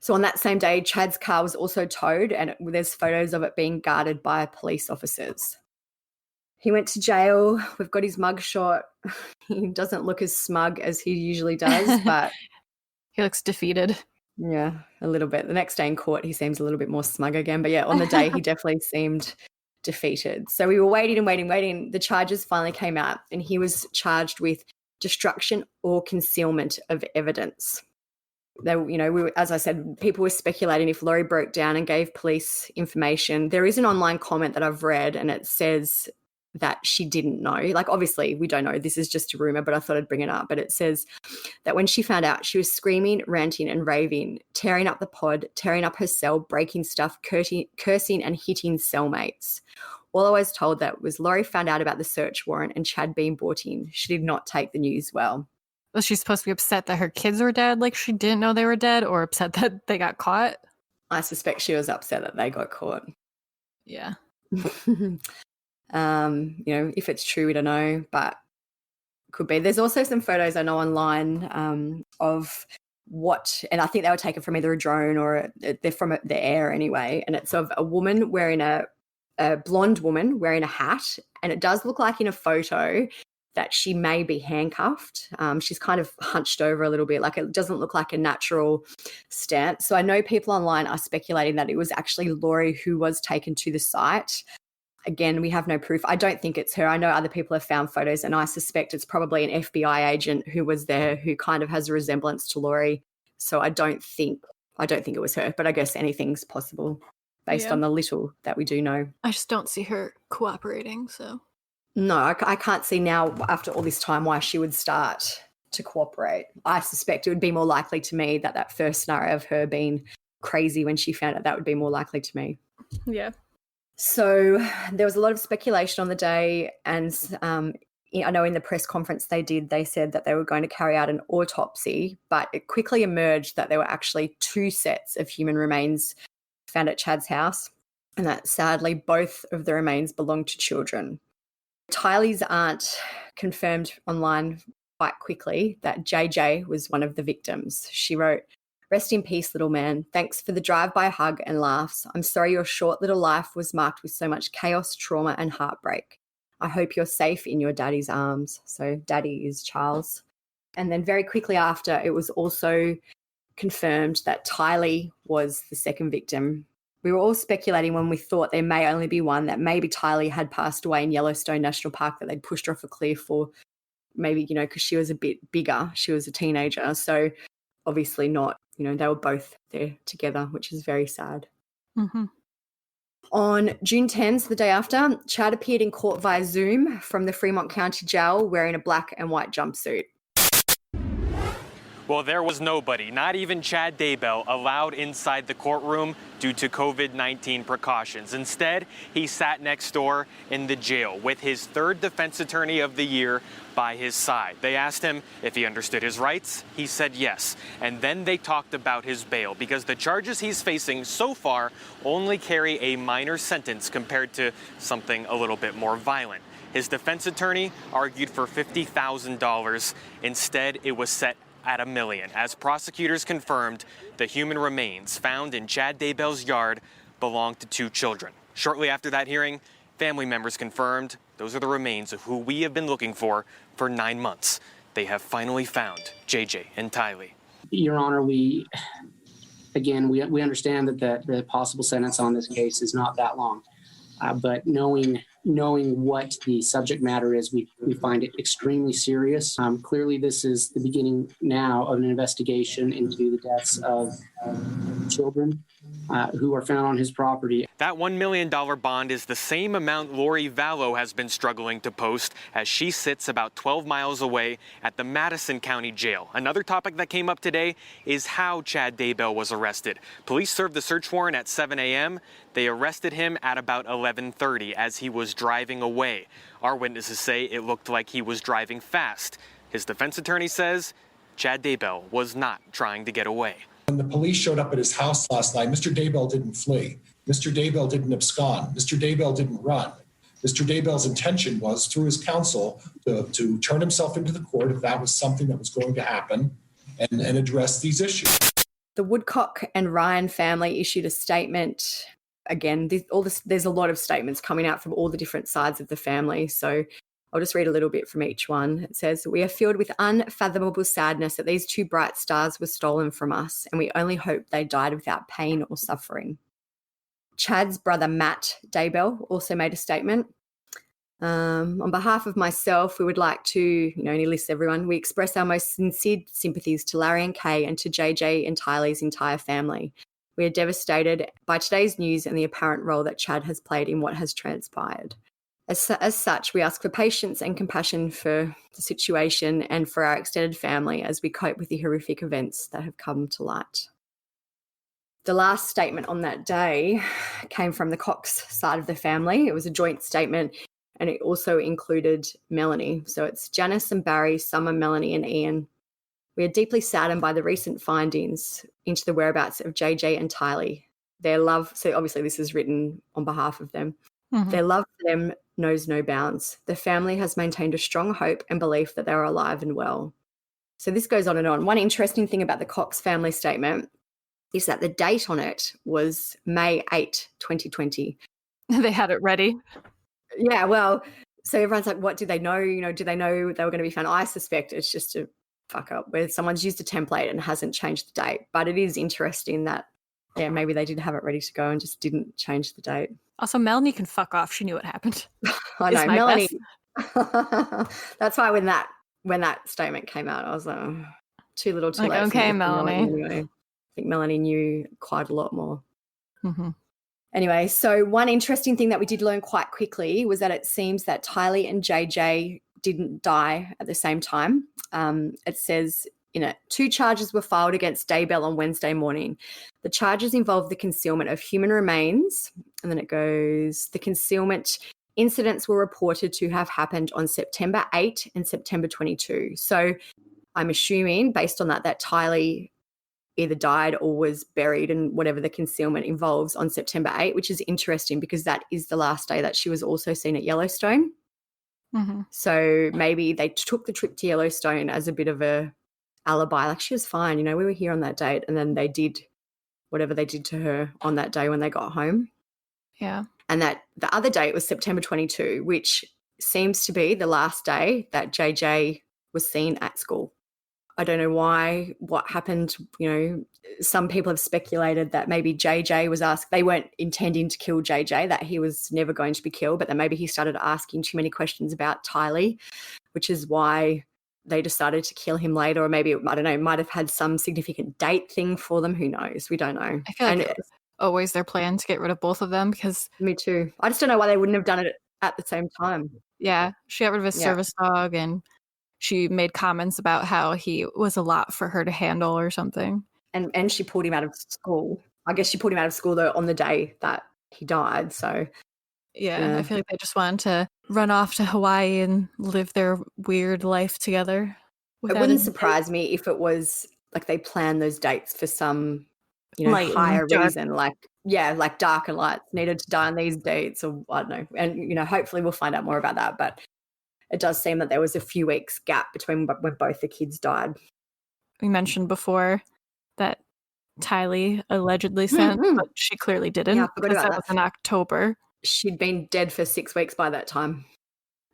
So on that same day, Chad's car was also towed, and there's photos of it being guarded by police officers. He went to jail. We've got his mugshot. He doesn't look as smug as he usually does, but he looks defeated. Yeah, a little bit. The next day in court, he seems a little bit more smug again. But yeah, on the day, he definitely seemed defeated. So we were waiting and waiting, waiting. The charges finally came out, and he was charged with destruction or concealment of evidence. As I said, people were speculating if Lori broke down and gave police information. There is an online comment that I've read, and it says that she didn't know. Like, obviously, we don't know. This is just a rumor, but I thought I'd bring it up. But it says that when she found out, she was screaming, ranting, and raving, tearing up the pod, tearing up her cell, breaking stuff, cursing, and hitting cellmates. All I was told that was Lori found out about the search warrant and Chad being brought in. She did not take the news well. Was she supposed to be upset that her kids were dead, like she didn't know they were dead, or upset that they got caught? I suspect she was upset that they got caught. Yeah. If it's true, we don't know, but could be. There's also some photos I know online of and I think they were taken from either a drone or they're from the air anyway, and it's of a woman wearing a blonde woman wearing a hat, and it does look like in a photo that she may be handcuffed. She's kind of hunched over a little bit, like it doesn't look like a natural stance. So I know people online are speculating that it was actually Lori who was taken to the site. Again, we have no proof. I don't think it's her. I know other people have found photos, and I suspect it's probably an FBI agent who was there who kind of has a resemblance to Lori. So I don't think it was her, but I guess anything's possible based on the little that we do know. I just don't see her cooperating, so. No, I can't see now after all this time why she would start to cooperate. I suspect it would be more likely to me that first scenario of her being crazy when she found out, that would be more likely to me. Yeah. So there was a lot of speculation on the day, and I know in the press conference they said that they were going to carry out an autopsy, but it quickly emerged that there were actually 2 sets of human remains found at Chad's house, and that sadly both of the remains belonged to children. Tylee's aunt confirmed online quite quickly that JJ was one of the victims. She wrote, "Rest in peace, little man. Thanks for the drive-by hug and laughs. I'm sorry your short little life was marked with so much chaos, trauma, and heartbreak. I hope you're safe in your daddy's arms." So daddy is Charles. And then very quickly after, it was also confirmed that Tylee was the second victim. We were all speculating when we thought there may only be one, that maybe Tylee had passed away in Yellowstone National Park, that they'd pushed her off a cliff, or maybe, because she was a bit bigger. She was a teenager. So obviously not. They were both there together, which is very sad. Mm-hmm. On June 10th, the day after, Chad appeared in court via Zoom from the Fremont County Jail wearing a black and white jumpsuit. Well, there was nobody, not even Chad Daybell, allowed inside the courtroom due to COVID-19 precautions. Instead, he sat next door in the jail with his 3rd defense attorney of the year by his side. They asked him if he understood his rights. He said yes. And then they talked about his bail, because the charges he's facing so far only carry a minor sentence compared to something a little bit more violent. His defense attorney argued for $50,000. Instead, it was set at $1 million, as prosecutors confirmed the human remains found in Chad Daybell's yard belonged to 2 children. Shortly after that hearing, family members confirmed those are the remains of who we have been looking for 9 months. They have finally found JJ and Tylee. Your Honor, we understand that the possible sentence on this case is not that long, but knowing what the subject matter is, we find it extremely serious. Clearly, this is the beginning now of an investigation into the deaths of children who are found on his property. That $1 million bond is the same amount Lori Vallow has been struggling to post, as she sits about 12 miles away at the Madison County Jail. Another topic that came up today is how Chad Daybell was arrested. Police served the search warrant at 7 a.m. They arrested him at about 11:30 as he was driving away. Our witnesses say it looked like he was driving fast. His defense attorney says Chad Daybell was not trying to get away. When the police showed up at his house last night, Mr. Daybell didn't flee. Mr. Daybell didn't abscond. Mr. Daybell didn't run. Mr. Daybell's intention was, through his counsel, to turn himself into the court if that was something that was going to happen, and address these issues. The Woodcock and Ryan family issued a statement again, there's a lot of statements coming out from all the different sides of the family. So I'll just read a little bit from each one. It says, "We are filled with unfathomable sadness that these two bright stars were stolen from us, and we only hope they died without pain or suffering." Chad's brother, Matt Daybell, also made a statement. On behalf of myself, we would like to, and he lists everyone, we express our most sincere sympathies to Larry and Kay and to JJ and Tylee's entire family. We are devastated by today's news and the apparent role that Chad has played in what has transpired. As such, we ask for patience and compassion for the situation and for our extended family as we cope with the horrific events that have come to light. The last statement on that day came from the Cox side of the family. It was a joint statement, and it also included Melanie. So it's Janice and Barry, Summer, Melanie, and Ian. "We are deeply saddened by the recent findings into the whereabouts of JJ and Tylee. Their love," so obviously this is written on behalf of them, "their love for them knows no bounds. The family has maintained a strong hope and belief that they are alive and well." So this goes on and on. One interesting thing about the Cox family statement is that the date on it was May 8, 2020. They had it ready. Yeah, well, so everyone's like, what do they know? Do they know they were going to be found? I suspect it's just a fuck up where someone's used a template and hasn't changed the date. But it is interesting that, maybe they did have it ready to go and just didn't change the date. Also, Melanie can fuck off. She knew what happened. I know, Melanie. That's why when that statement came out, I was like, oh, too little, too late. Okay, Melanie. Anyway. I think Melanie knew quite a lot more. Mm-hmm. Anyway, so one interesting thing that we did learn quite quickly was that it seems that Tylee and JJ didn't die at the same time. It says in it, 2 charges were filed against Daybell on Wednesday morning. The charges involve the concealment of human remains. And then it goes, the concealment incidents were reported to have happened on September 8 and September 22. So I'm assuming based on that Tylee either died or was buried and whatever the concealment involves on September 8, which is interesting because that is the last day that she was also seen at Yellowstone. Mm-hmm. So maybe they took the trip to Yellowstone as a bit of a alibi, like she was fine, we were here on that date, and then they did whatever they did to her on that day when they got home. Yeah. And that the other date was September 22, which seems to be the last day that JJ was seen at school. I don't know why, what happened. Some people have speculated that maybe JJ was asked, they weren't intending to kill JJ, that he was never going to be killed, but that maybe he started asking too many questions about Tylee, which is why they decided to kill him later. Or maybe, I don't know, might have had some significant date thing for them. Who knows? We don't know. I feel like it was always their plan to get rid of both of them because... Me too. I just don't know why they wouldn't have done it at the same time. Yeah, she got rid of his service dog and she made comments about how he was a lot for her to handle or something. And she pulled him out of school. I guess she pulled him out of school, though, on the day that he died. So, yeah, I feel like they just wanted to run off to Hawaii and live their weird life together. It wouldn't surprise me if it was like they planned those dates for some, higher reason. Like dark and light needed to die on these dates, or I don't know. And, hopefully we'll find out more about that. But it does seem that there was a few weeks gap between when both the kids died. We mentioned before that Tylee allegedly sent, but she clearly didn't. Yeah, I forgot about that was in October. She'd been dead for 6 weeks by that time.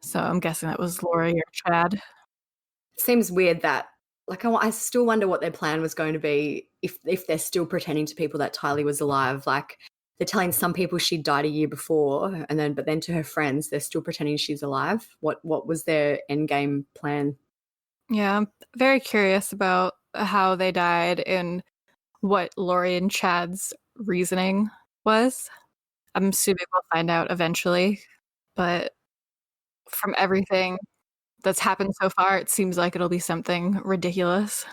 So I'm guessing that was Lori or Chad. It seems weird that, I still wonder what their plan was going to be if they're still pretending to people that Tylee was alive. Like, they're telling some people she died a year before, but then to her friends, they're still pretending she's alive. What was their end game plan? Yeah, I'm very curious about how they died and what Lori and Chad's reasoning was. I'm assuming we'll find out eventually, but from everything that's happened so far, it seems like it'll be something ridiculous.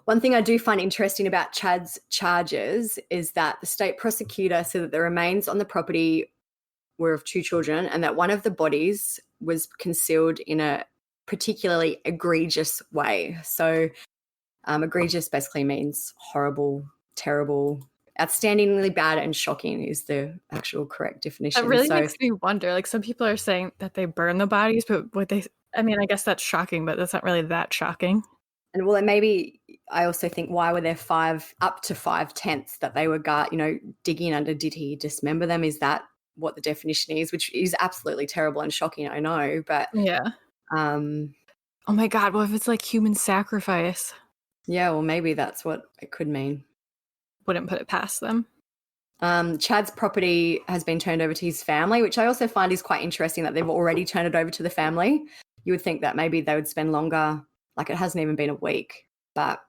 One thing I do find interesting about Chad's charges is that the state prosecutor said that the remains on the property were of 2 children and that one of the bodies was concealed in a particularly egregious way. So egregious basically means horrible, terrible, outstandingly bad and shocking is the actual correct definition. That really makes me wonder. Like, some people are saying that they burn the bodies, but I guess that's shocking, but that's not really that shocking. And well, maybe I also think, why were there up to 5 tents that they were, digging under? Did he dismember them? Is that what the definition is? Which is absolutely terrible and shocking, I know. But yeah. Oh my God, what if it's like human sacrifice? Yeah, well, maybe that's what it could mean. Wouldn't put it past them. Chad's property has been turned over to his family, which I also find is quite interesting that they've already turned it over to the family. You would think that maybe they would spend longer, like it hasn't even been a week, but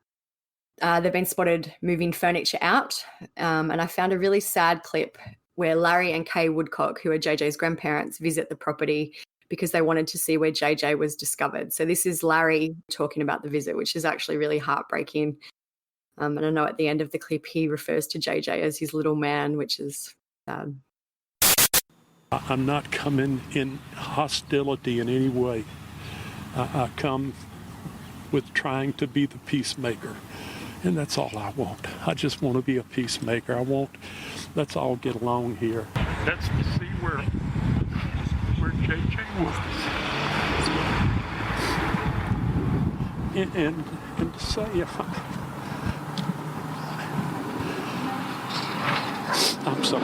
they've been spotted moving furniture out. And I found a really sad clip where Larry and Kay Woodcock, who are JJ's grandparents, visit the property because they wanted to see where JJ was discovered. So this is Larry talking about the visit, which is actually really heartbreaking. And I know at the end of the clip, he refers to JJ as his little man, which is sad. I'm not coming in hostility in any way. I come with trying to be the peacemaker. And that's all I want. I just want to be a peacemaker. Let's all get along here. Let's see where JJ was. And to say, I'm sorry.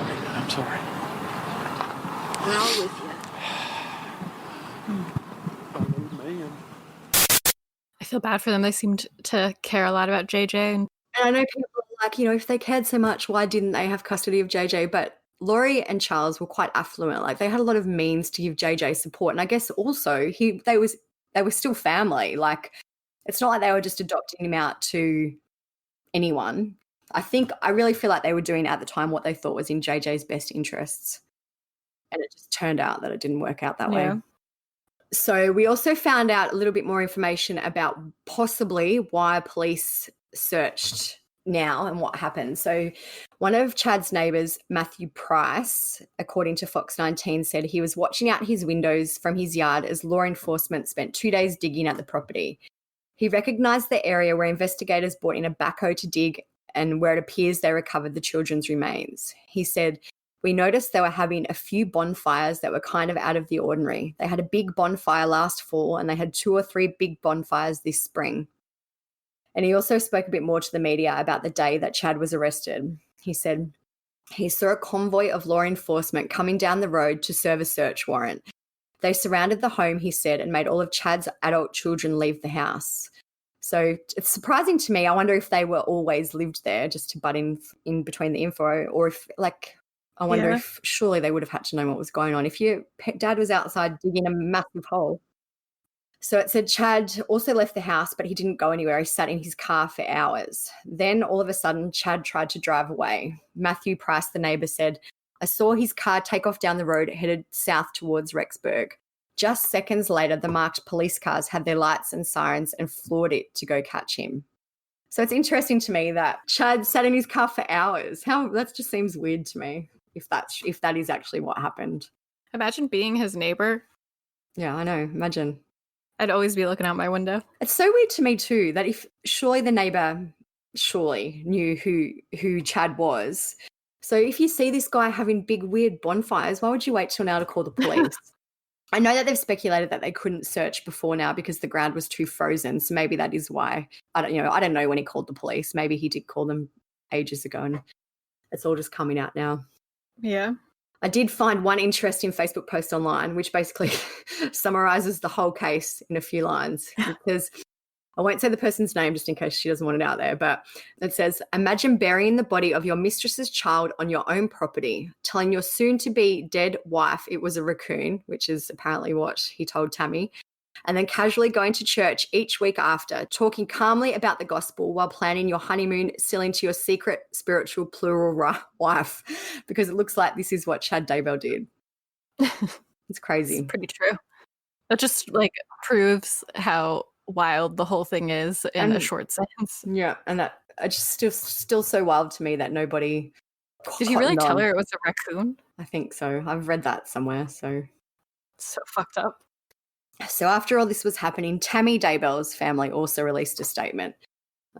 We're all with you. Man. I feel bad for them. They seemed to care a lot about JJ. And I know people are like, if they cared so much, why didn't they have custody of JJ? But Lori and Charles were quite affluent. Like, they had a lot of means to give JJ support. And I guess also they were still family. Like, it's not like they were just adopting him out to anyone. I really feel like they were doing at the time what they thought was in JJ's best interests. And it just turned out that it didn't work out that way. So we also found out a little bit more information about possibly why police searched now and what happened. So one of Chad's neighbours, Matthew Price, according to Fox 19, said he was watching out his windows from his yard as law enforcement spent 2 days digging at the property. He recognised the area where investigators brought in a backhoe to dig and where it appears they recovered the children's remains. He said, "We noticed they were having a few bonfires that were kind of out of the ordinary. They had a big bonfire last fall and they had 2 or 3 big bonfires this spring." And he also spoke a bit more to the media about the day that Chad was arrested. He said he saw a convoy of law enforcement coming down the road to serve a search warrant. They surrounded the home, he said, and made all of Chad's adult children leave the house. So it's surprising to me. I wonder if they were always lived there, just to butt in between the info, or if, I wonder if surely they would have had to know what was going on. If your dad was outside digging a massive hole. So it said Chad also left the house, but he didn't go anywhere. He sat in his car for hours. Then all of a sudden, Chad tried to drive away. Matthew Price, the neighbour, said, "I saw his car take off down the road, headed south towards Rexburg. Just seconds later, the marked police cars had their lights and sirens and floored it to go catch him." So it's interesting to me that Chad sat in his car for hours. That just seems weird to me, if that is actually what happened. imagine being his neighbor. Yeah, I know. Imagine. I'd always be looking out my window. It's so weird to me too that surely the neighbor knew who Chad was. So if you see this guy having big weird bonfires, why would you wait till now to call the police? I know that they've speculated that they couldn't search before now because the ground was too frozen. So maybe that is why. I don't know when he called the police. Maybe he did call them ages ago and it's all just coming out now. Yeah. I did find one interesting Facebook post online, which basically summarizes the whole case in a few lines, because I won't say the person's name just in case she doesn't want it out there, but it says, "Imagine burying the body of your mistress's child on your own property, telling your soon-to-be dead wife it was a raccoon," which is apparently what he told Tammy, "and then casually going to church each week after, talking calmly about the gospel while planning your honeymoon, selling to your secret spiritual plural wife," because it looks like this is what Chad Daybell did. It's crazy. It's pretty true. That just proves how wild the whole thing is in a short sentence. Yeah, and that it's just still so wild to me that nobody. Did he really tell her it was a raccoon? I think so. I've read that somewhere. So it's so fucked up. So after all this was happening, Tammy Daybell's family also released a statement.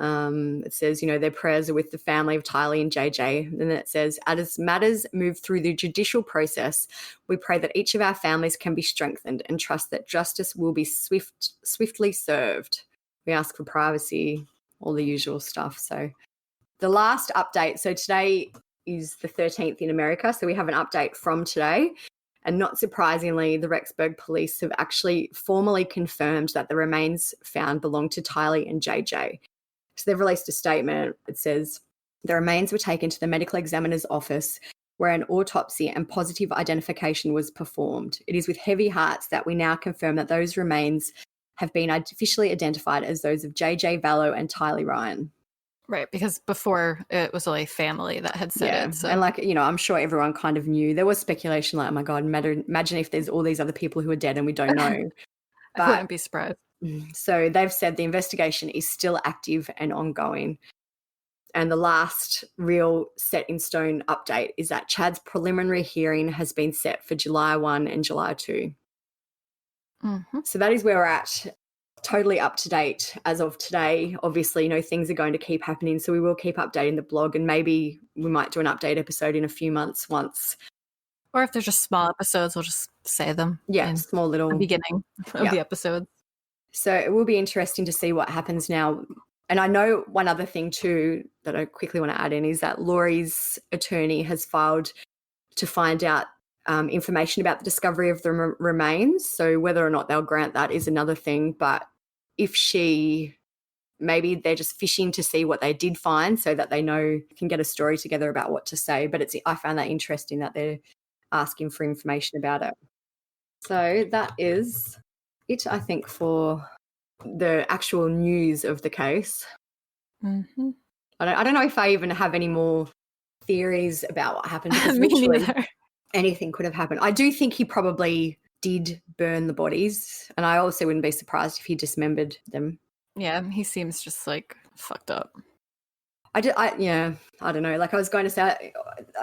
It says, their prayers are with the family of Tylee and JJ. And then it says, "As matters move through the judicial process, we pray that each of our families can be strengthened and trust that justice will be swiftly served. We ask for privacy all the usual stuff. So the last update, so today is the 13th in America, so we have an update from today. And not surprisingly, the Rexburg police have actually formally confirmed that the remains found belong to Tylee and JJ. So they've released a statement. It says, the remains were taken to the medical examiner's office where an autopsy and positive identification was performed. It is with heavy hearts that we now confirm that those remains have been officially identified as those of JJ Vallow and Tylee Ryan. Right, because before it was only family that had said it. So. And I'm sure everyone kind of knew. There was speculation like, oh my God, imagine if there's all these other people who are dead and we don't know. I wouldn't be surprised. So they've said the investigation is still active and ongoing. And the last real set in stone update is that Chad's preliminary hearing has been set for July 1 and July 2. Mm-hmm. So that is where we're at. Totally up to date as of today. Obviously, things are going to keep happening. So we will keep updating the blog, and maybe we might do an update episode in a few months once. Or if they're just small episodes, we'll just say them. Yeah, small little. The beginning of the episode. So it will be interesting to see what happens now. And I know one other thing too that I quickly want to add in is that Lori's attorney has filed to find out information about the discovery of the remains. So whether or not they'll grant that is another thing. But if maybe they're just fishing to see what they did find so that they can get a story together about what to say. But I found that interesting that they're asking for information about it. So that is it, I think, for the actual news of the case. Mm-hmm. I don't know if I even have any more theories about what happened. Because Me literally neither. Anything could have happened. I do think he probably did burn the bodies, and I also wouldn't be surprised if he dismembered them. Yeah, he seems just fucked up. I don't know. Like I was going to say,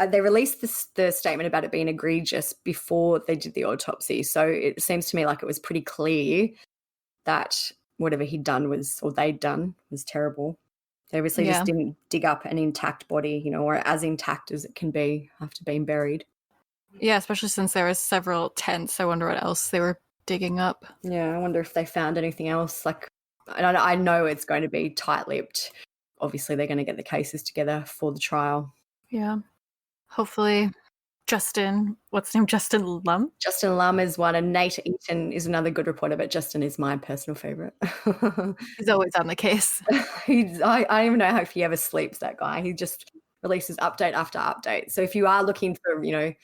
they released the statement about it being egregious before they did the autopsy. So it seems to me like it was pretty clear that whatever they'd done was terrible. They obviously just didn't dig up an intact body, or as intact as it can be after being buried. Yeah, especially since there was several tents. I wonder what else they were digging up. Yeah, I wonder if they found anything else. And I know it's going to be tight-lipped. Obviously, they're going to get the cases together for the trial. Yeah. Hopefully, Justin Lum? Justin Lum is one, and Nate Eaton is another good reporter, but Justin is my personal favourite. He's always on the case. I don't even know if he ever sleeps, that guy. He just releases update after update. So if you are looking for,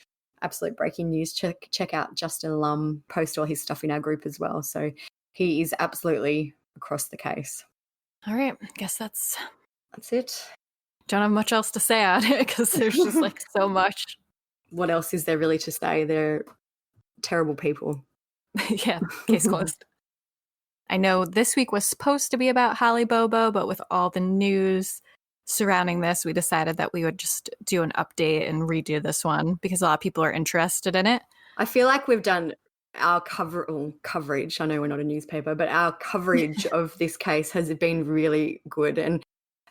absolute breaking news, check out Justin Lum, post all his stuff in our group as well. So he is absolutely across the case. All right. I guess that's it. Don't have much else to say on it because there's just so much. What else is there really to say? They're terrible people. Yeah, case closed. I know this week was supposed to be about Holly Bobo, but with all the news surrounding this, we decided that we would just do an update and redo this one because a lot of people are interested in it. I feel like we've done our coverage. I know we're not a newspaper, but our coverage of this case has been really good. And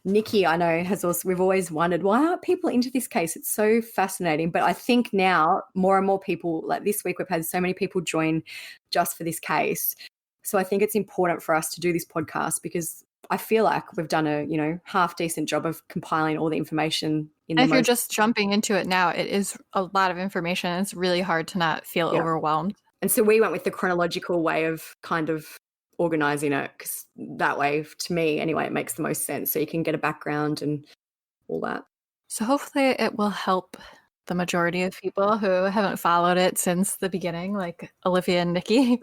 Nikki, I know, we've always wondered, why aren't people into this case? It's so fascinating. But I think now more and more people, like this week, we've had so many people join just for this case. So I think it's important for us to do this podcast because I feel like we've done a, half decent job of compiling all the information. If you're just jumping into it now, it is a lot of information. It's really hard to not feel overwhelmed. And so we went with the chronological way of kind of organizing it because that way, to me anyway, it makes the most sense. So you can get a background and all that. So hopefully it will help the majority of people who haven't followed it since the beginning, like Olivia and Nikki.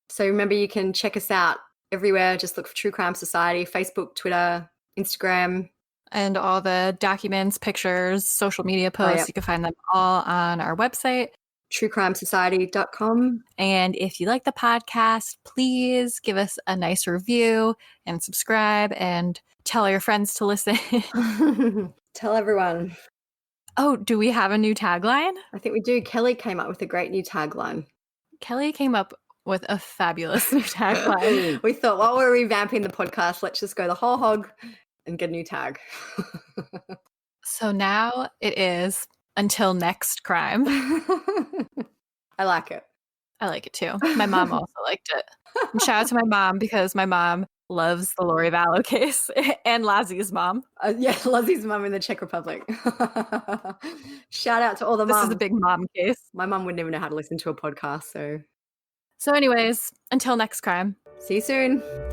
So remember, you can check us out everywhere. Just look for True Crime Society, Facebook, Twitter, Instagram. And all the documents, pictures, social media posts, you can find them all on our website. truecrimesociety.com. And if you like the podcast, please give us a nice review and subscribe and tell your friends to listen. Tell everyone. Oh, do we have a new tagline? I think we do. Kelly came up with a great new tagline. Kelly came up with a fabulous new tagline. We thought while we're revamping the podcast, let's just go the whole hog and get a new tag. So now it is Until Next Crime. I like it. I like it too. My mom also liked it. And shout out to my mom because my mom loves the Lori Vallow case and Lazzie's mom. Yeah, Lazzie's mom in the Czech Republic. Shout out to all the This mums. is a big mom case. My mum would never know how to listen to a podcast, so. So anyways, until next crime. See you soon.